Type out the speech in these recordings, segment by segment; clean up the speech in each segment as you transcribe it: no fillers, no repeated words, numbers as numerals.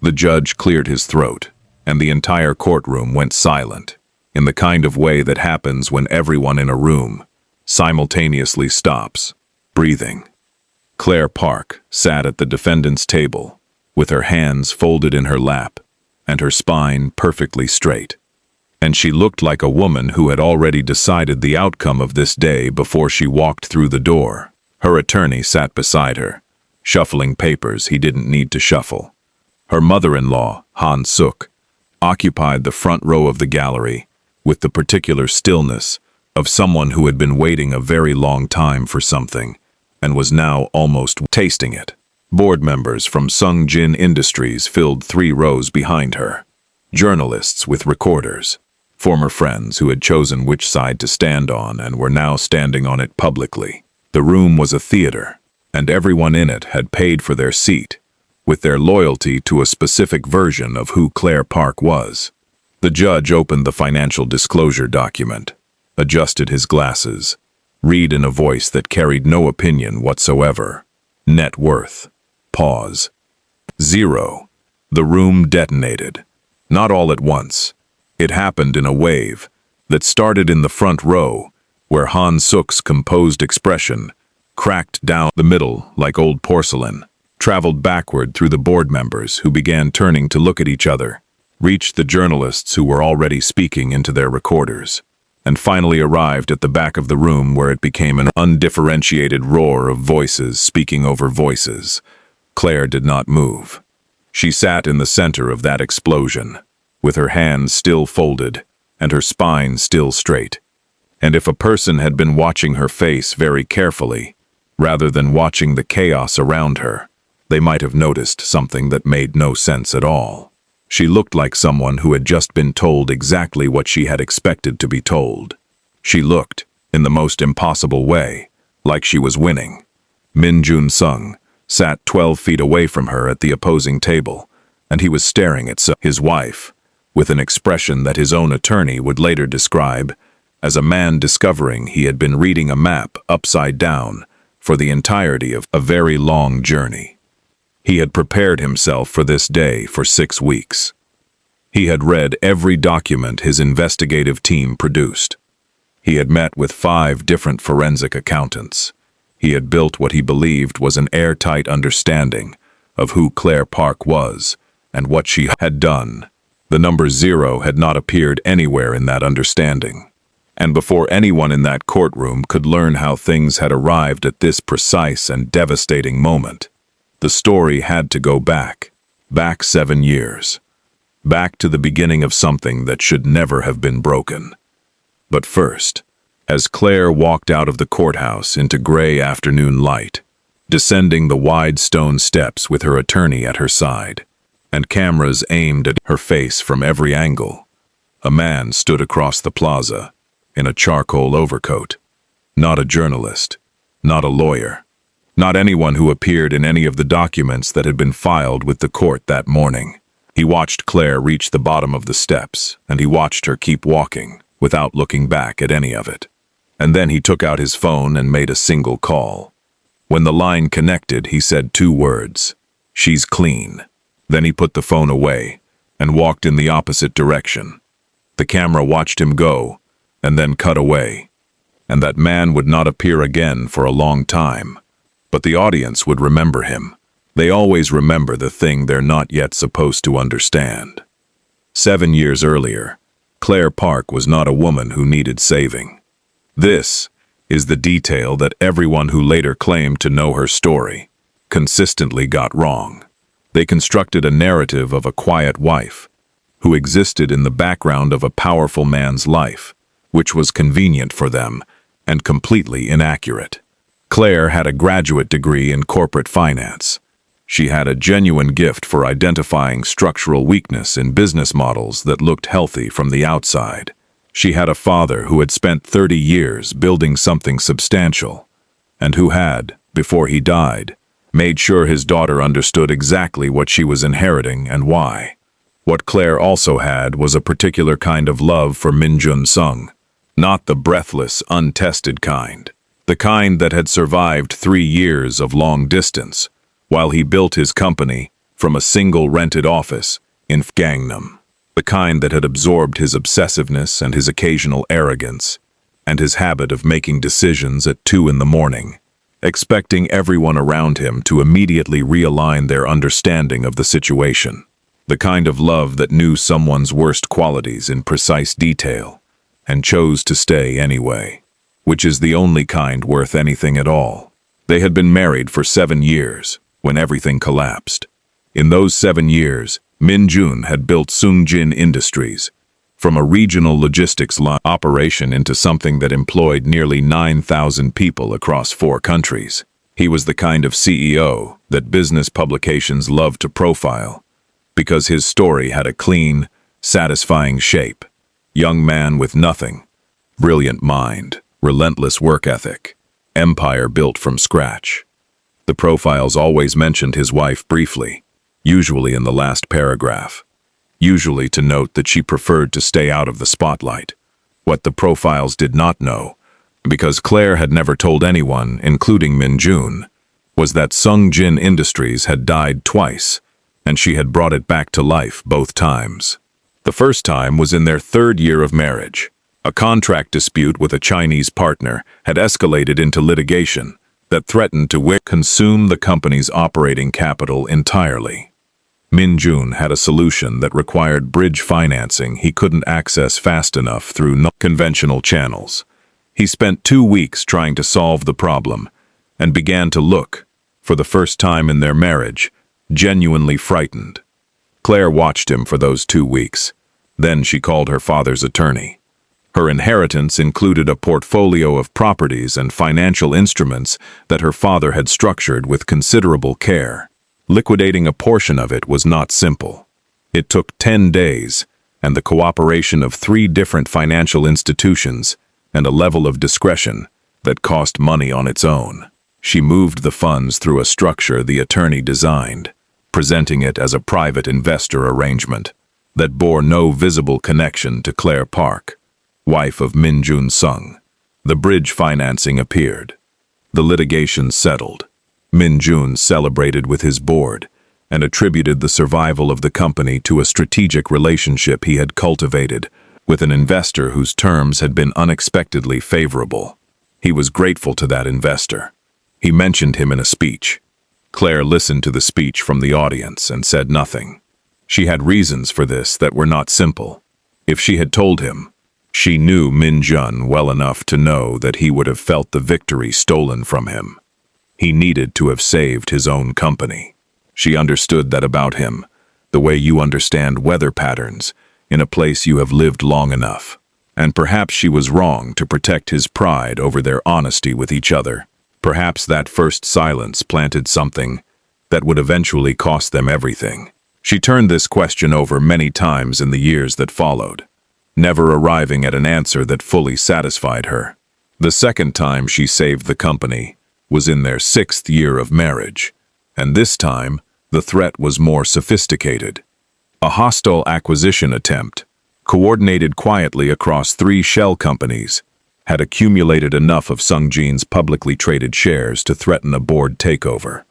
The judge cleared his throat, and the entire courtroom went silent, in the kind of way that happens when everyone in a room simultaneously stops breathing. Claire Park sat at the defendant's table, with her hands folded in her lap, and her spine perfectly straight. And she looked like a woman who had already decided the outcome of this day before she walked through the door. Her attorney sat beside her, shuffling papers he didn't need to shuffle. Her mother-in-law, Han Suk, occupied the front row of the gallery with the particular stillness of someone who had been waiting a very long time for something and was now almost tasting it. Board members from Sung Jin Industries filled 3 rows behind her. Journalists with recorders, former friends who had chosen which side to stand on and were now standing on it publicly. The room was a theater, and everyone in it had paid for their seat, with their loyalty to a specific version of who Claire Park was. The judge opened the financial disclosure document, adjusted his glasses, read in a voice that carried no opinion whatsoever. Net worth. Pause. 0. The room detonated. Not all at once. It happened in a wave that started in the front row, where Han Suk's composed expression cracked down the middle like old porcelain, traveled backward through the board members who began turning to look at each other, reached the journalists who were already speaking into their recorders, and finally arrived at the back of the room where it became an undifferentiated roar of voices speaking over voices. Claire did not move. She sat in the center of that explosion, with her hands still folded and her spine still straight. And if a person had been watching her face very carefully, rather than watching the chaos around her, they might have noticed something that made no sense at all. She looked like someone who had just been told exactly what she had expected to be told. She looked, in the most impossible way, like she was winning. Min-Jun Sung sat 12 feet away from her at the opposing table, and he was staring at his wife, with an expression that his own attorney would later describe as a man discovering he had been reading a map upside down for the entirety of a very long journey. He had prepared himself for this day for 6 weeks. He had read every document his investigative team produced. He had met with 5 different forensic accountants. He had built what he believed was an airtight understanding of who Claire Park was and what she had done. The number 0 had not appeared anywhere in that understanding. And before anyone in that courtroom could learn how things had arrived at this precise and devastating moment, the story had to go back 7 years, back to the beginning of something that should never have been broken. But first, as Claire walked out of the courthouse into gray afternoon light, descending the wide stone steps with her attorney at her side, and cameras aimed at her face from every angle, a man stood across the plaza, in a charcoal overcoat. Not a journalist, not a lawyer, not anyone who appeared in any of the documents that had been filed with the court that morning. He watched Claire reach the bottom of the steps, and he watched her keep walking, without looking back at any of it. And then he took out his phone and made a single call. When the line connected, he said 2 words, "She's clean." Then he put the phone away and walked in the opposite direction. The camera watched him go, and then cut away, and that man would not appear again for a long time. But the audience would remember him. They always remember the thing they're not yet supposed to understand. 7 years earlier, Claire Park was not a woman who needed saving. This is the detail that everyone who later claimed to know her story consistently got wrong. They constructed a narrative of a quiet wife who existed in the background of a powerful man's life, which was convenient for them and completely inaccurate. Claire had a graduate degree in corporate finance. She had a genuine gift for identifying structural weakness in business models that looked healthy from the outside. She had a father who had spent 30 years building something substantial, and who had, before he died, made sure his daughter understood exactly what she was inheriting and why. What Claire also had was a particular kind of love for Min-Jun Sung, not the breathless, untested kind, the kind that had survived 3 years of long distance, while he built his company from a single rented office in Gangnam, the kind that had absorbed his obsessiveness and his occasional arrogance, and his habit of making decisions at 2 in the morning, expecting everyone around him to immediately realign their understanding of the situation. The kind of love that knew someone's worst qualities in precise detail and chose to stay anyway, which is the only kind worth anything at all. They had been married for 7 years when everything collapsed. In those 7 years, Min-Jun had built Sungjin Industries from a regional logistics operation into something that employed nearly 9,000 people across 4 countries. He was the kind of CEO that business publications loved to profile because his story had a clean, satisfying shape. Young man with nothing, brilliant mind, relentless work ethic, empire built from scratch. The profiles always mentioned his wife briefly, usually in the last paragraph, usually to note that she preferred to stay out of the spotlight. What the profiles did not know, because Claire had never told anyone, including Min-Jun, was that Sungjin Industries had died twice, and she had brought it back to life both times. The first time was in their 3rd year of marriage. A contract dispute with a Chinese partner had escalated into litigation that threatened to consume the company's operating capital entirely. Min-Jun had a solution that required bridge financing he couldn't access fast enough through conventional channels. He spent 2 weeks trying to solve the problem and began to look, for the first time in their marriage, genuinely frightened. Claire watched him for those 2 weeks. Then she called her father's attorney. Her inheritance included a portfolio of properties and financial instruments that her father had structured with considerable care. Liquidating a portion of it was not simple. It took 10 days, and the cooperation of 3 different financial institutions, and a level of discretion that cost money on its own. She moved the funds through a structure the attorney designed, presenting it as a private investor arrangement that bore no visible connection to Claire Park, wife of Min-Jun Sung. The bridge financing appeared. The litigation settled. Min-Jun celebrated with his board and attributed the survival of the company to a strategic relationship he had cultivated with an investor whose terms had been unexpectedly favorable. He was grateful to that investor. He mentioned him in a speech. Claire listened to the speech from the audience and said nothing. She had reasons for this that were not simple. If she had told him, she knew Min-Jun well enough to know that he would have felt the victory stolen from him. He needed to have saved his own company. She understood that about him, the way you understand weather patterns in a place you have lived long enough. And perhaps she was wrong to protect his pride over their honesty with each other. Perhaps that first silence planted something that would eventually cost them everything. She turned this question over many times in the years that followed, never arriving at an answer that fully satisfied her. The second time she saved the company was in their 6th year of marriage, and this time the threat was more sophisticated. A hostile acquisition attempt, coordinated quietly across 3 shell companies, had accumulated enough of Sungjin's publicly traded shares to threaten a board takeover.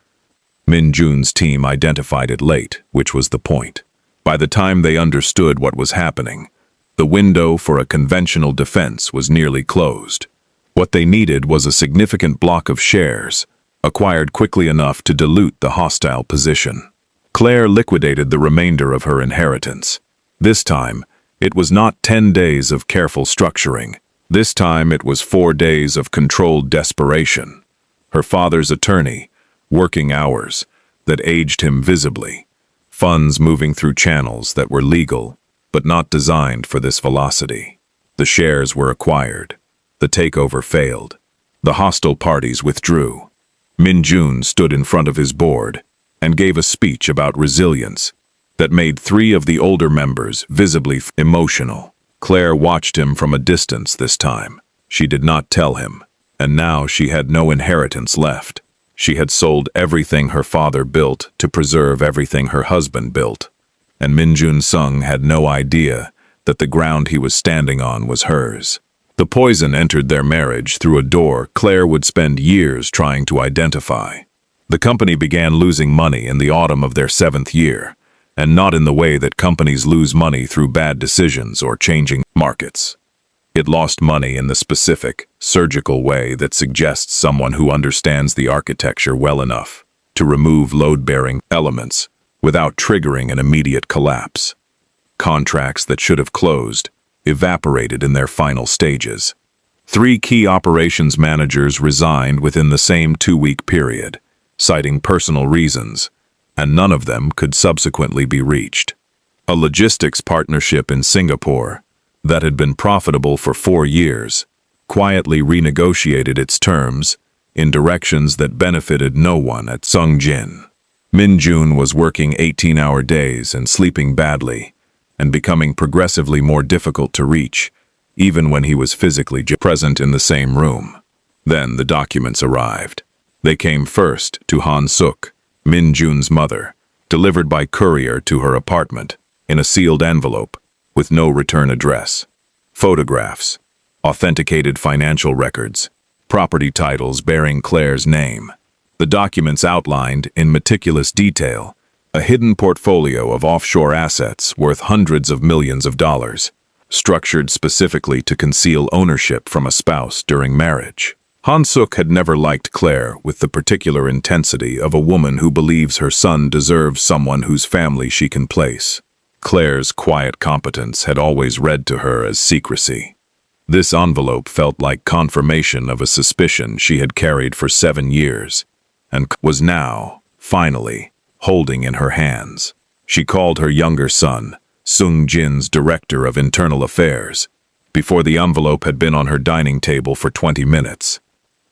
Min-Jun's team identified it late, which was the point. By the time they understood what was happening, the window for a conventional defense was nearly closed. What they needed was a significant block of shares, acquired quickly enough to dilute the hostile position. Claire liquidated the remainder of her inheritance. This time, it was not 10 days of careful structuring. This time it was 4 days of controlled desperation. Her father's attorney, working hours that aged him visibly, funds moving through channels that were legal but not designed for this velocity. The shares were acquired. The takeover failed. The hostile parties withdrew. Min-Jun stood in front of his board and gave a speech about resilience that made 3 of the older members visibly emotional. Claire watched him from a distance this time. She did not tell him, and now she had no inheritance left. She had sold everything her father built to preserve everything her husband built, and Min-Jun Sung had no idea that the ground he was standing on was hers. The poison entered their marriage through a door Claire would spend years trying to identify. The company began losing money in the autumn of their 7th year, and not in the way that companies lose money through bad decisions or changing markets. It lost money in the specific, surgical way that suggests someone who understands the architecture well enough to remove load-bearing elements without triggering an immediate collapse. Contracts that should have closed evaporated in their final stages. 3 key operations managers resigned within the same 2-week period, citing personal reasons, and none of them could subsequently be reached. A logistics partnership in Singapore that had been profitable for 4 years quietly renegotiated its terms in directions that benefited no one at Sungjin. Min-Jun was working 18-hour days and sleeping badly, and becoming progressively more difficult to reach, even when he was physically present in the same room. Then the documents arrived. They came first to Han Suk, Min-Jun's mother, delivered by courier to her apartment, in a sealed envelope, with no return address. Photographs, authenticated financial records, property titles bearing Claire's name. The documents outlined, in meticulous detail, a hidden portfolio of offshore assets worth hundreds of millions of dollars, structured specifically to conceal ownership from a spouse during marriage. Han Suk had never liked Claire with the particular intensity of a woman who believes her son deserves someone whose family she can place. Claire's quiet competence had always read to her as secrecy. This envelope felt like confirmation of a suspicion she had carried for 7 years, and was now, finally, holding in her hands. She called her younger son, Sungjin's Director of Internal Affairs, before the envelope had been on her dining table for 20 minutes.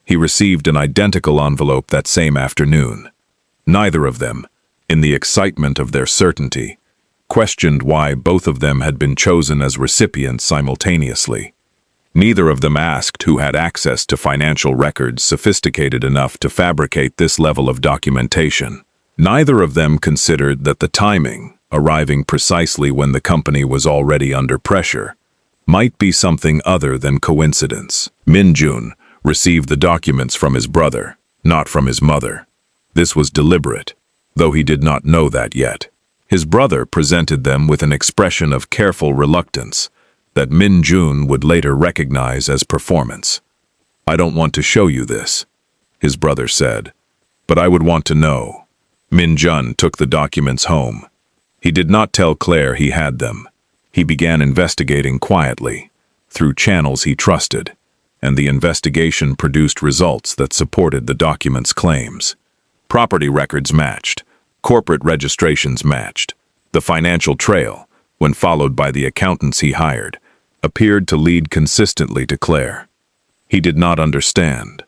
He received an identical envelope that same afternoon. Neither of them, in the excitement of their certainty, questioned why both of them had been chosen as recipients simultaneously. Neither of them asked who had access to financial records sophisticated enough to fabricate this level of documentation. Neither of them considered that the timing, arriving precisely when the company was already under pressure, might be something other than coincidence. Min-Jun received the documents from his brother, not from his mother. This was deliberate, though he did not know that yet. His brother presented them with an expression of careful reluctance that Min-Jun would later recognize as performance. "I don't want to show you this," his brother said, "but I would want to know." Min-Jun took the documents home. He did not tell Claire he had them. He began investigating quietly, through channels he trusted, and the investigation produced results that supported the documents' claims. Property records matched. Corporate registrations matched. The financial trail, when followed by the accountants he hired, appeared to lead consistently to Claire. He did not understand,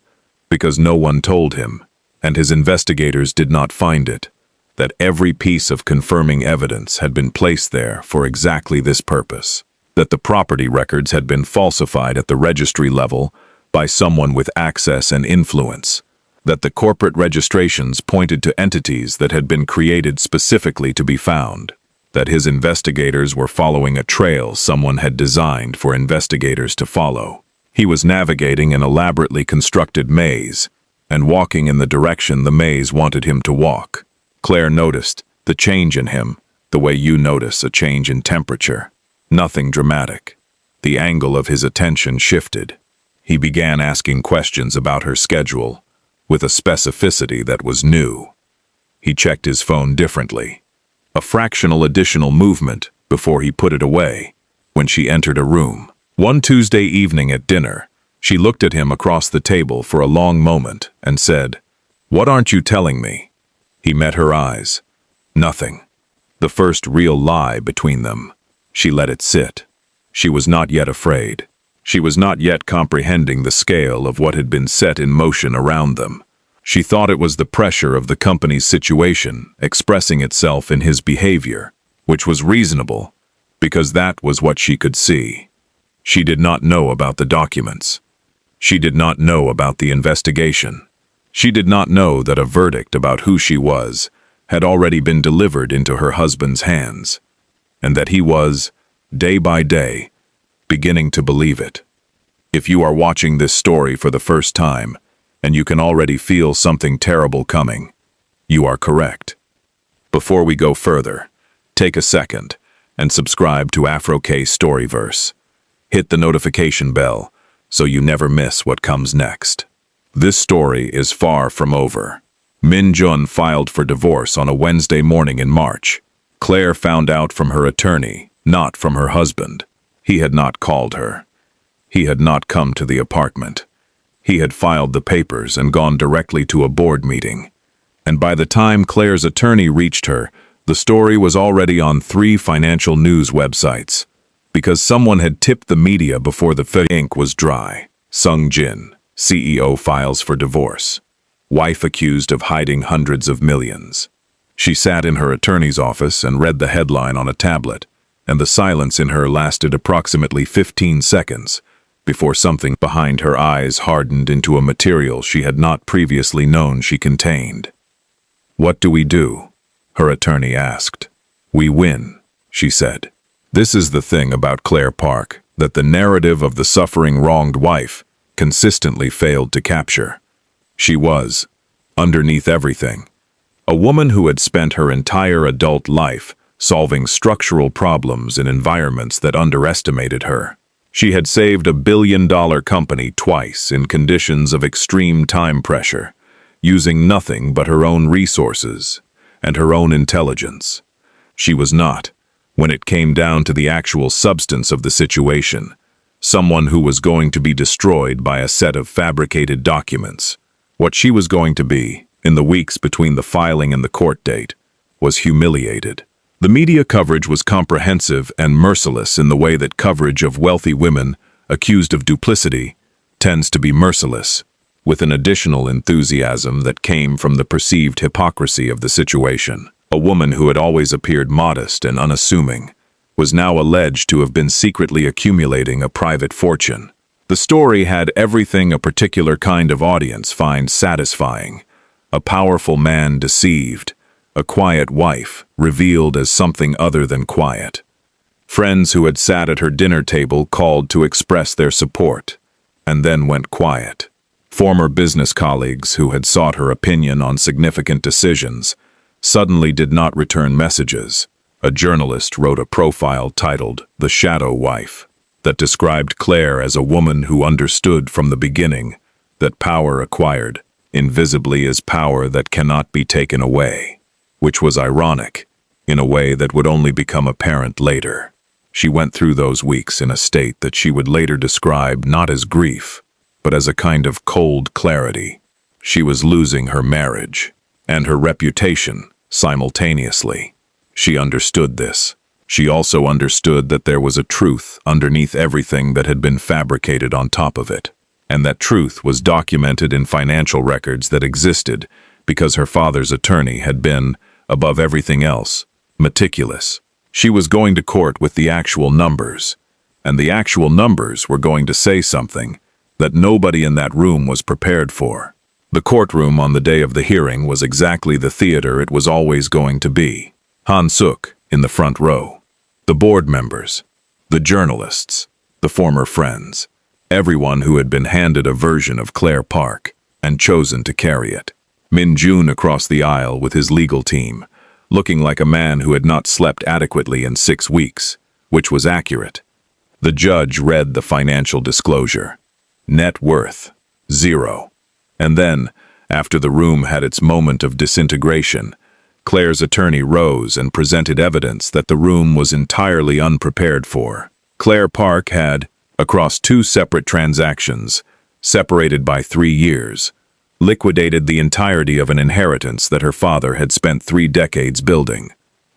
because no one told him, and his investigators did not find it, that every piece of confirming evidence had been placed there for exactly this purpose, that the property records had been falsified at the registry level by someone with access and influence, that the corporate registrations pointed to entities that had been created specifically to be found, that his investigators were following a trail someone had designed for investigators to follow. He was navigating an elaborately constructed maze, and walking in the direction the maze wanted him to walk. Claire noticed the change in him, the way you notice a change in temperature. Nothing dramatic. The angle of his attention shifted. He began asking questions about her schedule, with a specificity that was new. He checked his phone differently. A fractional additional movement before he put it away, when she entered a room. One Tuesday evening at dinner, she looked at him across the table for a long moment and said, "What aren't you telling me?" He met her eyes. Nothing. The first real lie between them. She let it sit. She was not yet afraid. She was not yet comprehending the scale of what had been set in motion around them. She thought it was the pressure of the company's situation expressing itself in his behavior, which was reasonable, because that was what she could see. She did not know about the documents. She did not know about the investigation. She did not know that a verdict about who she was had already been delivered into her husband's hands, and that he was, day by day, beginning to believe it. If you are watching this story for the first time, and you can already feel something terrible coming, You are correct. Before we go further, take a second and subscribe to Afro Storyverse. Hit the notification bell so you never miss what comes next. This story is far from over. Min-Jun filed for divorce on a Wednesday morning in March. Claire found out from her attorney, not from her husband. He had not called her. He had not come to the apartment. He had filed the papers and gone directly to a board meeting. And by the time Claire's attorney reached her, the story was already on 3 financial news websites. Because someone had tipped the media before the ink was dry. Sung-Jin, CEO, files for divorce. Wife accused of hiding hundreds of millions. She sat in her attorney's office and read the headline on a tablet, and the silence in her lasted approximately 15 seconds before something behind her eyes hardened into a material she had not previously known she contained. "What do we do?" her attorney asked. "We win," she said. This is the thing about Claire Park that the narrative of the suffering wronged wife consistently failed to capture. She was, underneath everything, a woman who had spent her entire adult life solving structural problems in environments that underestimated her. She had saved $1 billion company twice in conditions of extreme time pressure, using nothing but her own resources and her own intelligence. She was not, when it came down to the actual substance of the situation, someone who was going to be destroyed by a set of fabricated documents. What she was going to be, in the weeks between the filing and the court date, was humiliated. The media coverage was comprehensive and merciless in the way that coverage of wealthy women accused of duplicity tends to be merciless, with an additional enthusiasm that came from the perceived hypocrisy of the situation. A woman who had always appeared modest and unassuming was now alleged to have been secretly accumulating a private fortune. The story had everything a particular kind of audience finds satisfying: a powerful man deceived, a quiet wife revealed as something other than quiet. Friends who had sat at her dinner table called to express their support, and then went quiet. Former business colleagues who had sought her opinion on significant decisions suddenly did not return messages. A journalist wrote a profile titled "The Shadow Wife" that described Claire as a woman who understood from the beginning that power acquired invisibly is power that cannot be taken away, which was ironic, in a way that would only become apparent later. She went through those weeks in a state that she would later describe not as grief, but as a kind of cold clarity. She was losing her marriage and her reputation simultaneously. She understood this. She also understood that there was a truth underneath everything that had been fabricated on top of it, and that truth was documented in financial records that existed because her father's attorney had been, above everything else, meticulous. She was going to court with the actual numbers, and the actual numbers were going to say something that nobody in that room was prepared for. The courtroom on the day of the hearing was exactly the theater it was always going to be. Han-suk in the front row. The board members, the journalists, the former friends, everyone who had been handed a version of Claire Park and chosen to carry it. Min-Jun across the aisle with his legal team, looking like a man who had not slept adequately in 6 weeks, which was accurate. The judge read the financial disclosure. Net worth, 0. And then, after the room had its moment of disintegration, Claire's attorney rose and presented evidence that the room was entirely unprepared for. Claire Park had, across 2 separate transactions, separated by 3 years, liquidated the entirety of an inheritance that her father had spent 3 decades building.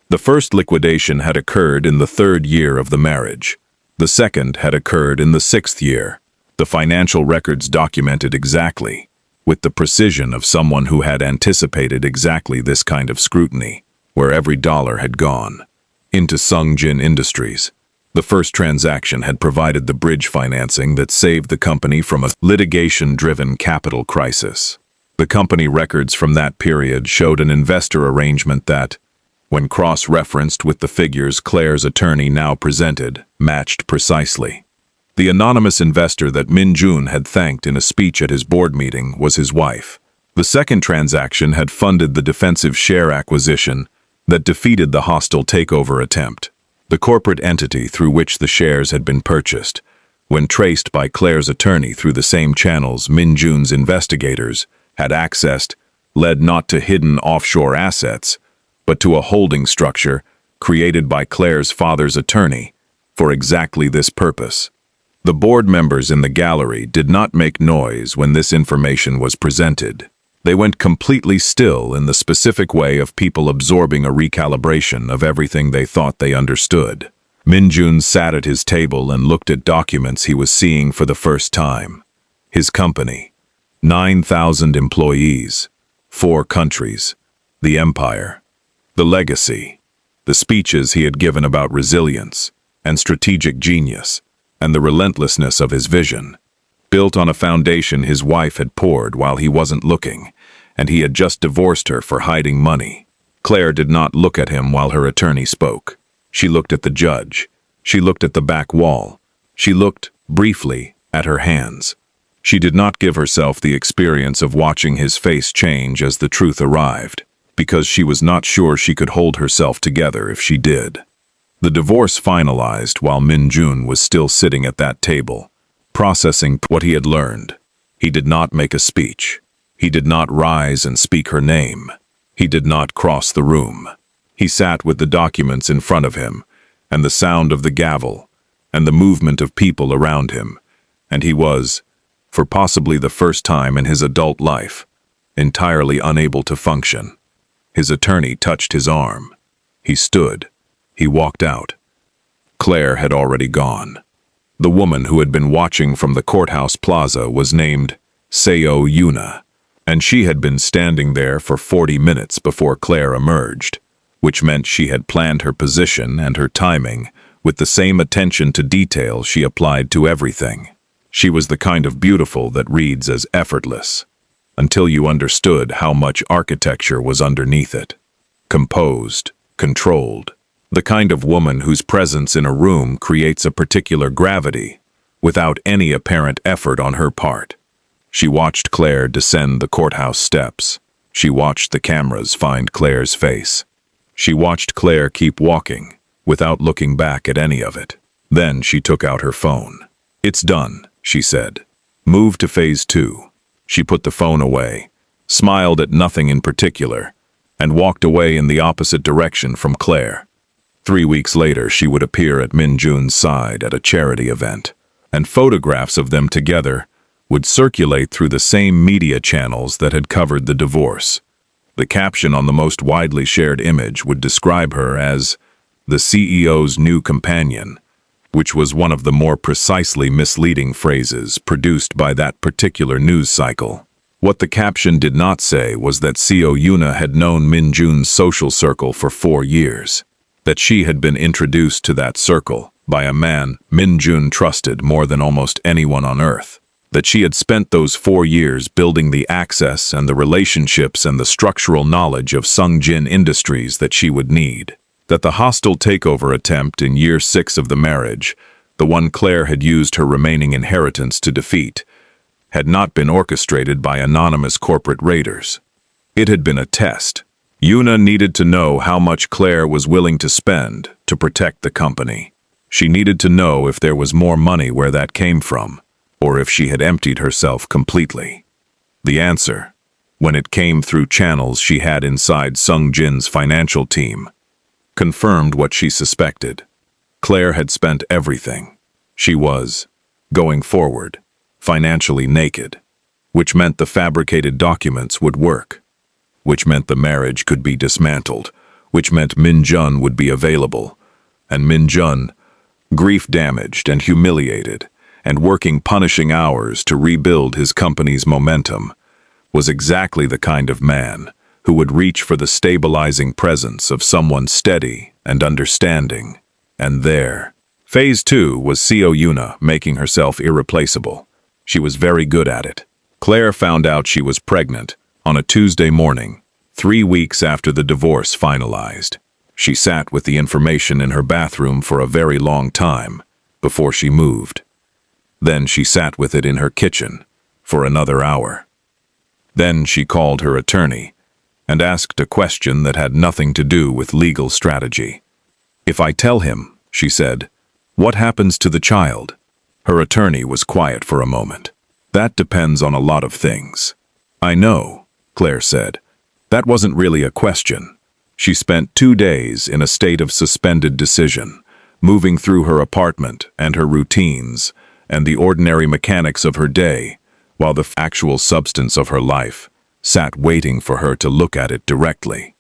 The first liquidation had occurred in the 3rd year of the marriage. The second had occurred in the 6th year. The financial records documented exactly, with the precision of someone who had anticipated exactly this kind of scrutiny, where every dollar had gone. Into Sung-Jin Industries. The first transaction had provided the bridge financing that saved the company from a litigation-driven capital crisis. The company records from that period showed an investor arrangement that, when cross-referenced with the figures Claire's attorney now presented, matched precisely. The anonymous investor that Min-Jun had thanked in a speech at his board meeting was his wife, The second transaction had funded the defensive share acquisition that defeated the hostile takeover attempt. The corporate entity through which the shares had been purchased, when traced by Claire's attorney through the same channels Min-Jun's investigators had accessed, led not to hidden offshore assets, but to a holding structure created by Claire's father's attorney for exactly this purpose. The board members in the gallery did not make noise when this information was presented. They went completely still in the specific way of people absorbing a recalibration of everything they thought they understood. Min-Jun sat at his table and looked at documents he was seeing for the first time. His company, 9,000 employees, 4 countries, the empire, the legacy, the speeches he had given about resilience and strategic genius, and the relentlessness of his vision, built on a foundation his wife had poured while he wasn't looking, and he had just divorced her for hiding money. Claire did not look at him while her attorney spoke. She looked at the judge. She looked at the back wall. She looked, briefly, at her hands. She did not give herself the experience of watching his face change as the truth arrived, because she was not sure she could hold herself together if she did. The divorce finalized while Min-Jun was still sitting at that table, processing what he had learned. He did not make a speech. He did not rise and speak her name. He did not cross the room. He sat with the documents in front of him, and the sound of the gavel, and the movement of people around him, and he was, for possibly the first time in his adult life, entirely unable to function. His attorney touched his arm. He stood. He walked out. Claire had already gone. The woman who had been watching from the courthouse plaza was named CEO Yuna, and she had been standing there for 40 minutes before Claire emerged, which meant she had planned her position and her timing with the same attention to detail she applied to everything. She was the kind of beautiful that reads as effortless, until you understood how much architecture was underneath it. Composed, controlled, the kind of woman whose presence in a room creates a particular gravity, without any apparent effort on her part. She watched Claire descend the courthouse steps. She watched the cameras find Claire's face. She watched Claire keep walking, without looking back at any of it. Then she took out her phone. "It's done," she said. "Move to phase 2. She put the phone away, smiled at nothing in particular, and walked away in the opposite direction from Claire. 3 weeks later, she would appear at Min-Jun's side at a charity event, and photographs of them together would circulate through the same media channels that had covered the divorce. The caption on the most widely shared image would describe her as the CEO's new companion, which was one of the more precisely misleading phrases produced by that particular news cycle. What the caption did not say was that CEO Yuna had known Min-Jun's social circle for 4 years, that she had been introduced to that circle by a man Min-Jun trusted more than almost anyone on earth, that she had spent those 4 years building the access and the relationships and the structural knowledge of Sungjin Industries that she would need, that the hostile takeover attempt in year 6 of the marriage, the one Claire had used her remaining inheritance to defeat, had not been orchestrated by anonymous corporate raiders. It had been a test. Yuna needed to know how much Claire was willing to spend to protect the company. She needed to know if there was more money where that came from, or if she had emptied herself completely. The answer, when it came through channels she had inside Sungjin's financial team, confirmed what she suspected. Claire had spent everything. She was, going forward, financially naked, which meant the fabricated documents would work, which meant the marriage could be dismantled, which meant Min-Jun would be available, and Min-Jun, grief-damaged and humiliated, and working punishing hours to rebuild his company's momentum, was exactly the kind of man who would reach for the stabilizing presence of someone steady and understanding. And there. Phase 2 was CEO Yuna making herself irreplaceable. She was very good at it. Claire found out she was pregnant on a Tuesday morning, 3 weeks after the divorce finalized. She sat with the information in her bathroom for a very long time before she moved. Then she sat with it in her kitchen for another hour. Then she called her attorney and asked a question that had nothing to do with legal strategy. "If I tell him," she said, "what happens to the child?" Her attorney was quiet for a moment. "That depends on a lot of things." "I know," Claire said. That wasn't really a question. She spent 2 days in a state of suspended decision, moving through her apartment and her routines and the ordinary mechanics of her day, while the actual substance of her life sat waiting for her to look at it directly.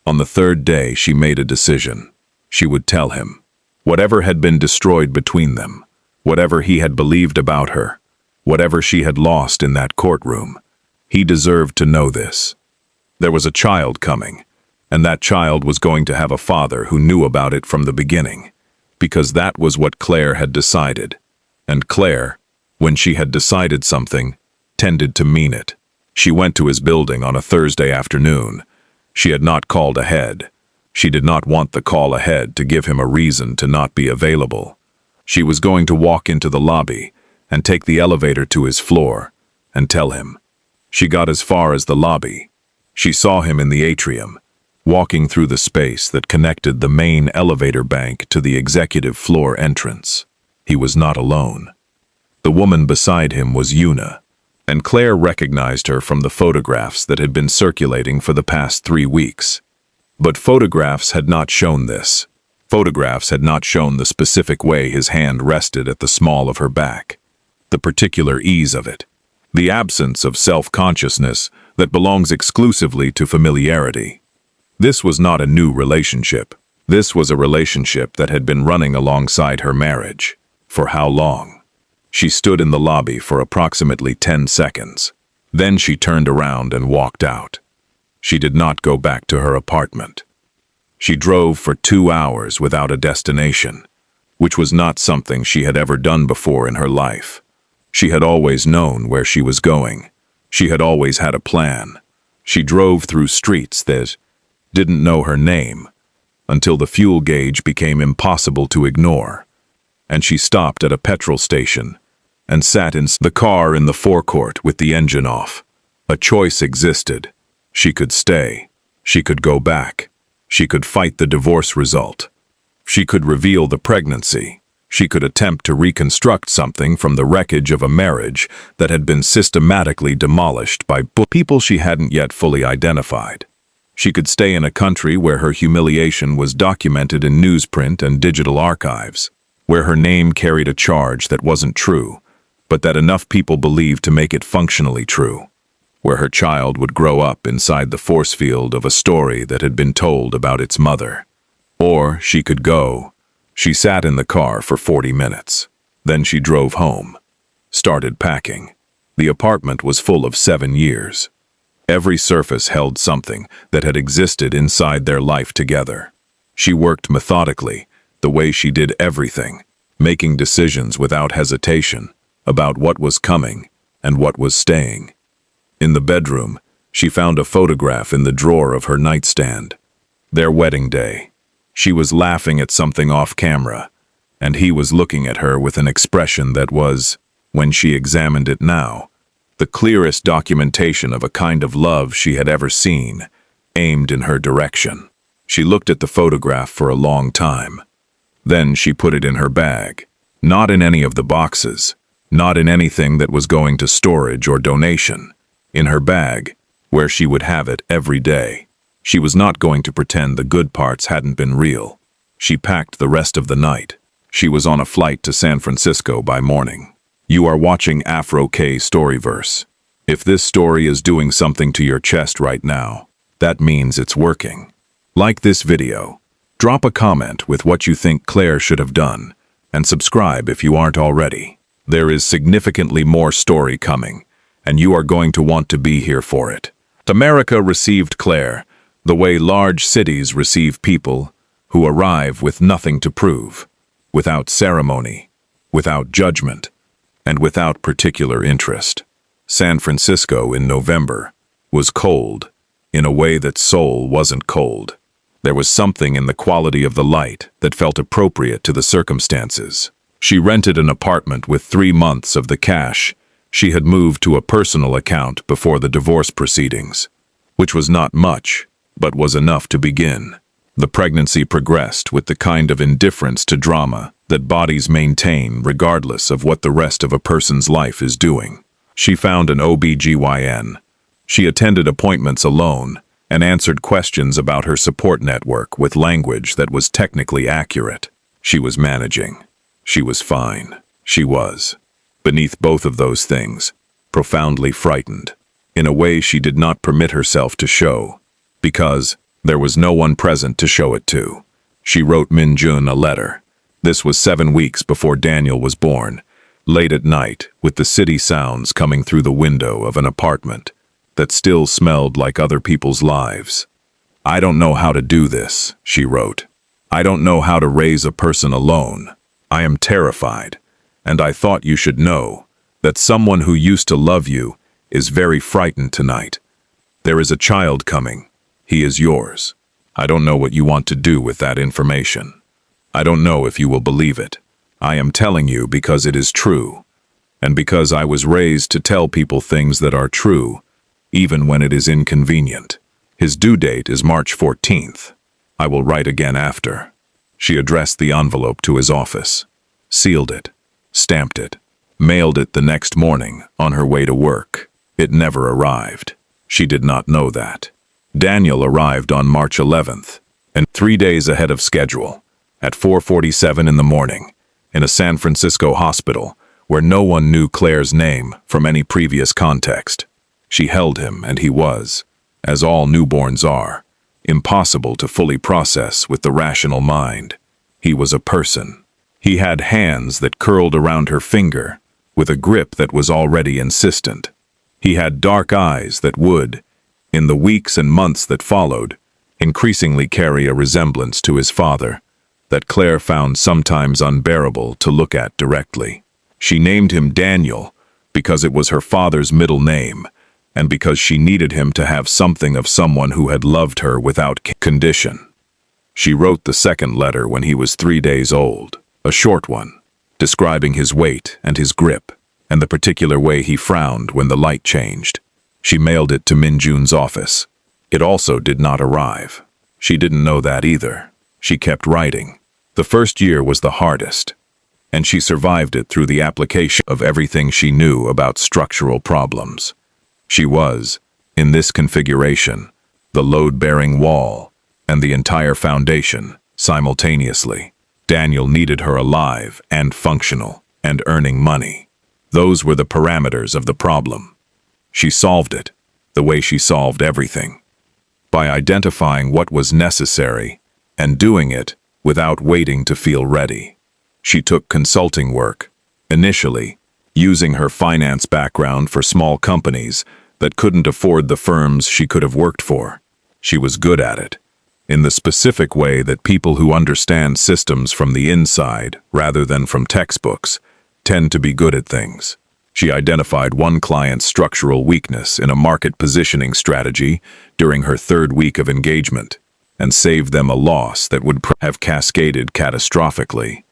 On the 3rd day, she made a decision. She would tell him. Whatever had been destroyed between them, whatever he had believed about her, whatever she had lost in that courtroom, he deserved to know this. There was a child coming, and that child was going to have a father who knew about it from the beginning, because that was what Claire had decided. And Claire, when she had decided something, tended to mean it. She went to his building on a Thursday afternoon. She had not called ahead. She did not want the call ahead to give him a reason to not be available. She was going to walk into the lobby and take the elevator to his floor and tell him. She got as far as the lobby. She saw him in the atrium, walking through the space that connected the main elevator bank to the executive floor entrance. He was not alone. The woman beside him was Yuna, and Claire recognized her from the photographs that had been circulating for the past 3 weeks. But photographs had not shown this. Photographs had not shown the specific way his hand rested at the small of her back, the particular ease of it, the absence of self-consciousness that belongs exclusively to familiarity. This was not a new relationship. This was a relationship that had been running alongside her marriage. For how long? She stood in the lobby for approximately 10 seconds. Then she turned around and walked out. She did not go back to her apartment. She drove for 2 hours without a destination, which was not something she had ever done before in her life. She had always known where she was going. She had always had a plan. She drove through streets that didn't know her name until the fuel gauge became impossible to ignore, and she stopped at a petrol station and sat in the car in the forecourt with the engine off. A choice existed. She could stay. She could go back. She could fight the divorce result. She could reveal the pregnancy. She could attempt to reconstruct something from the wreckage of a marriage that had been systematically demolished by people she hadn't yet fully identified. She could stay in a country where her humiliation was documented in newsprint and digital archives, where her name carried a charge that wasn't true, but that enough people believed to make it functionally true, where her child would grow up inside the force field of a story that had been told about its mother. Or she could go. She sat in the car for 40 minutes. Then she drove home, started packing. The apartment was full of 7 years. Every surface held something that had existed inside their life together. She worked methodically, the way she did everything, making decisions without hesitation about what was coming and what was staying. In the bedroom, she found a photograph in the drawer of her nightstand. Their wedding day. She was laughing at something off camera, and he was looking at her with an expression that was, when she examined it now, the clearest documentation of a kind of love she had ever seen, aimed in her direction. She looked at the photograph for a long time. Then she put it in her bag, not in any of the boxes, not in anything that was going to storage or donation. In her bag, where she would have it every day. She was not going to pretend the good parts hadn't been real. She packed the rest of the night. She was on a flight to San Francisco by morning. You are watching Afro Storyverse. If this story is doing something to your chest right now, that means it's working. Like this video, drop a comment with what you think Claire should have done, and subscribe if you aren't already. There is significantly more story coming, and you are going to want to be here for it. America received Claire the way large cities receive people who arrive with nothing to prove, without ceremony, without judgment, and without particular interest. San Francisco in November was cold in a way that Seoul wasn't cold. There was something in the quality of the light that felt appropriate to the circumstances. She rented an apartment with 3 months of the cash She had moved to a personal account before the divorce proceedings, which was not much, but was enough to begin. The pregnancy progressed with the kind of indifference to drama that bodies maintain regardless of what the rest of a person's life is doing. She found an OB/GYN. She attended appointments alone and answered questions about her support network with language that was technically accurate. She was managing. She was fine. She was, beneath both of those things, profoundly frightened, in a way she did not permit herself to show, because there was no one present to show it to. She wrote Min-Jun a letter. This was 7 weeks before Daniel was born, late at night, with the city sounds coming through the window of an apartment that still smelled like other people's lives. "I don't know how to do this," she wrote. "I don't know how to raise a person alone. I am terrified, and I thought you should know that someone who used to love you is very frightened tonight. There is a child coming. He is yours. I don't know what you want to do with that information. I don't know if you will believe it. I am telling you because it is true, and because I was raised to tell people things that are true, even when it is inconvenient. His due date is March 14th. I will write again after." She addressed the envelope to his office, sealed it, stamped it, mailed it the next morning on her way to work. It never arrived. She did not know that. Daniel arrived on March 11th, and 3 days ahead of schedule, at 4:47 in the morning, in a San Francisco hospital where no one knew Claire's name from any previous context. She held him, and he was, as all newborns are, impossible to fully process with the rational mind. He was a person. He had hands that curled around her finger, with a grip that was already insistent. He had dark eyes that would, in the weeks and months that followed, increasingly carry a resemblance to his father that Claire found sometimes unbearable to look at directly. She named him Daniel because it was her father's middle name, and because she needed him to have something of someone who had loved her without condition. She wrote the second letter when he was 3 days old, a short one, describing his weight and his grip, and the particular way he frowned when the light changed. She mailed it to Min-Jun's office. It also did not arrive. She didn't know that either. She kept writing. The first year was the hardest, and she survived it through the application of everything she knew about structural problems. She was, in this configuration, the load-bearing wall and the entire foundation simultaneously. Daniel needed her alive and functional and earning money. Those were the parameters of the problem. She solved it, the way she solved everything, by identifying what was necessary and doing it without waiting to feel ready. She took consulting work, initially, using her finance background for small companies that couldn't afford the firms she could have worked for. She was good at it, in the specific way that people who understand systems from the inside, rather than from textbooks, tend to be good at things. She identified one client's structural weakness in a market positioning strategy during her 3rd week of engagement, and saved them a loss that would have cascaded catastrophically.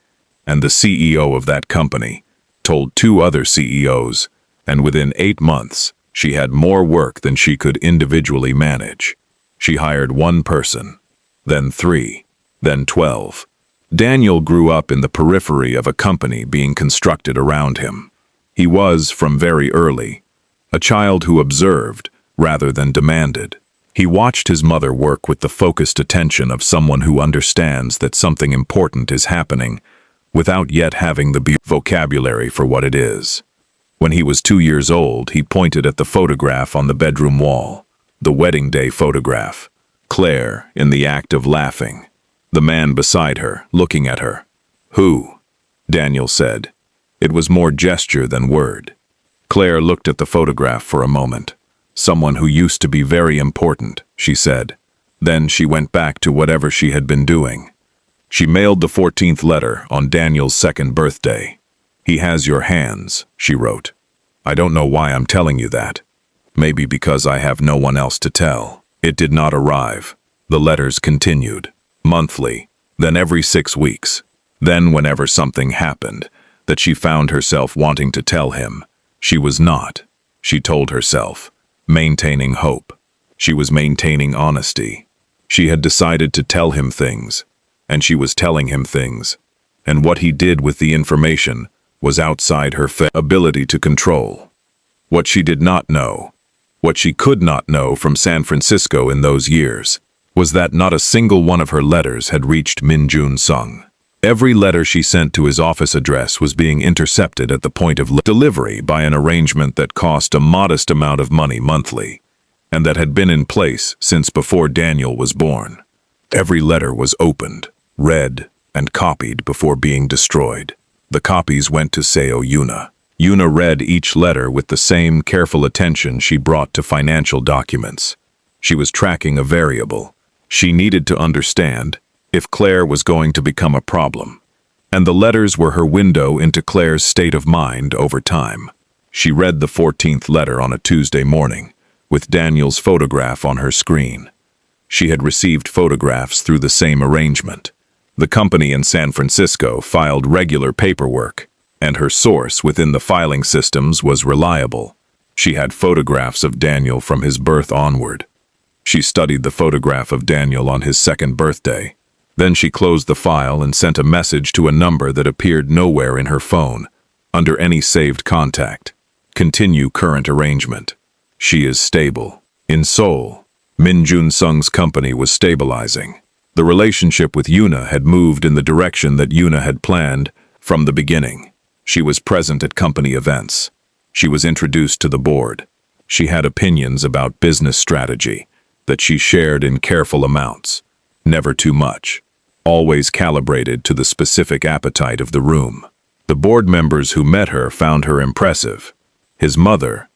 And the CEO of that company told 2 other CEOs, and within 8 months, she had more work than she could individually manage. She hired 1 person, then 3, then 12. Daniel grew up in the periphery of a company being constructed around him. He was, from very early, a child who observed rather than demanded. He watched his mother work with the focused attention of someone who understands that something important is happening without yet having the vocabulary for what it is. When he was 2 years old, he pointed at the photograph on the bedroom wall, the wedding day photograph. Claire, in the act of laughing. The man beside her, looking at her. "Who?" Daniel said. It was more gesture than word. Claire looked at the photograph for a moment. "Someone who used to be very important," she said. Then she went back to whatever she had been doing. She mailed the 14th letter on Daniel's 2nd birthday. "He has your hands," she wrote. "I don't know why I'm telling you that. Maybe because I have no one else to tell." It did not arrive. The letters continued, monthly, then every 6 weeks. Then whenever something happened that she found herself wanting to tell him, She was not, she told herself, maintaining hope. She was maintaining honesty. She had decided to tell him things, and she was telling him things, and what he did with the information was outside her ability to control. What she did not know, what she could not know from San Francisco in those years, was that not a single one of her letters had reached Min-Jun Sung. Every letter she sent to his office address was being intercepted at the point of delivery by an arrangement that cost a modest amount of money monthly, and that had been in place since before Daniel was born. Every letter was opened, read, and copied before being destroyed. The copies went to CEO Yuna. Yuna read each letter with the same careful attention she brought to financial documents. She was tracking a variable. She needed to understand if Claire was going to become a problem. And the letters were her window into Claire's state of mind over time. She read the 14th letter on a Tuesday morning, with Daniel's photograph on her screen. She had received photographs through the same arrangement. The company in San Francisco filed regular paperwork, and her source within the filing systems was reliable. She had photographs of Daniel from his birth onward. She studied the photograph of Daniel on his 2nd birthday. Then she closed the file and sent a message to a number that appeared nowhere in her phone, under any saved contact. Continue current arrangement. She is stable. In Seoul, Min-Jun Sung's company was stabilizing. The relationship with Yuna had moved in the direction that Yuna had planned from the beginning. She was present at company events. She was introduced to the board. She had opinions about business strategy that she shared in careful amounts, never too much, always calibrated to the specific appetite of the room. The board members who met her found her impressive. His mother,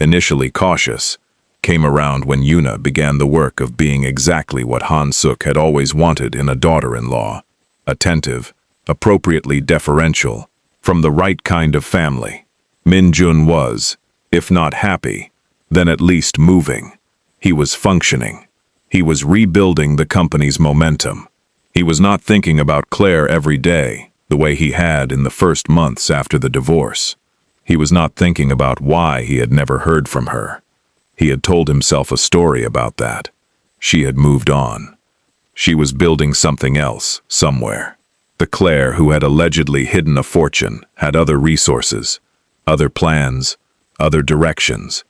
initially cautious, came around when Yuna began the work of being exactly what Han-suk had always wanted in a daughter-in-law: attentive, appropriately deferential, from the right kind of family. Min-Jun was, if not happy, then at least moving. He was functioning. He was rebuilding the company's momentum. He was not thinking about Claire every day, the way he had in the first months after the divorce. He was not thinking about why he had never heard from her. He had told himself a story about that. She had moved on. She was building something else, somewhere. The Claire who had allegedly hidden a fortune had other resources, other plans, other directions.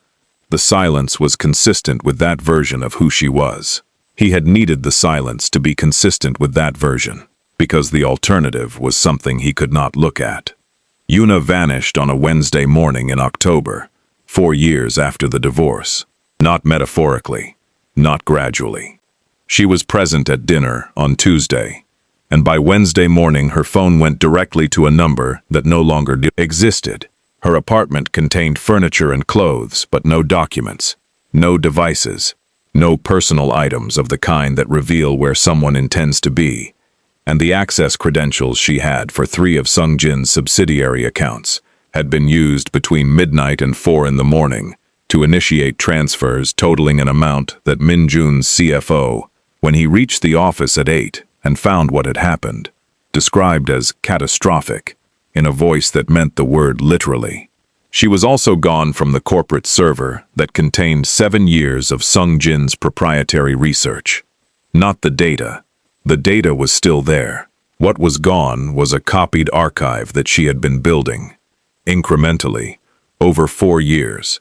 The silence was consistent with that version of who she was. He had needed the silence to be consistent with that version, because the alternative was something he could not look at. Yuna vanished on a Wednesday morning in October, 4 years after the divorce. Not metaphorically, not gradually. She was present at dinner on Tuesday, and by Wednesday morning her phone went directly to a number that no longer existed. Her apartment contained furniture and clothes, but no documents, no devices, no personal items of the kind that reveal where someone intends to be, and the access credentials she had for 3 of Sung-jin's subsidiary accounts had been used between midnight and 4 in the morning to initiate transfers totaling an amount that Min-Jun's CFO, when he reached the office at 8 and found what had happened, described as catastrophic, in a voice that meant the word literally. She was also gone from the corporate server that contained 7 years of Sung-jin's proprietary research. Not the data. The data was still there. What was gone was a copied archive that she had been building, incrementally, over 4 years,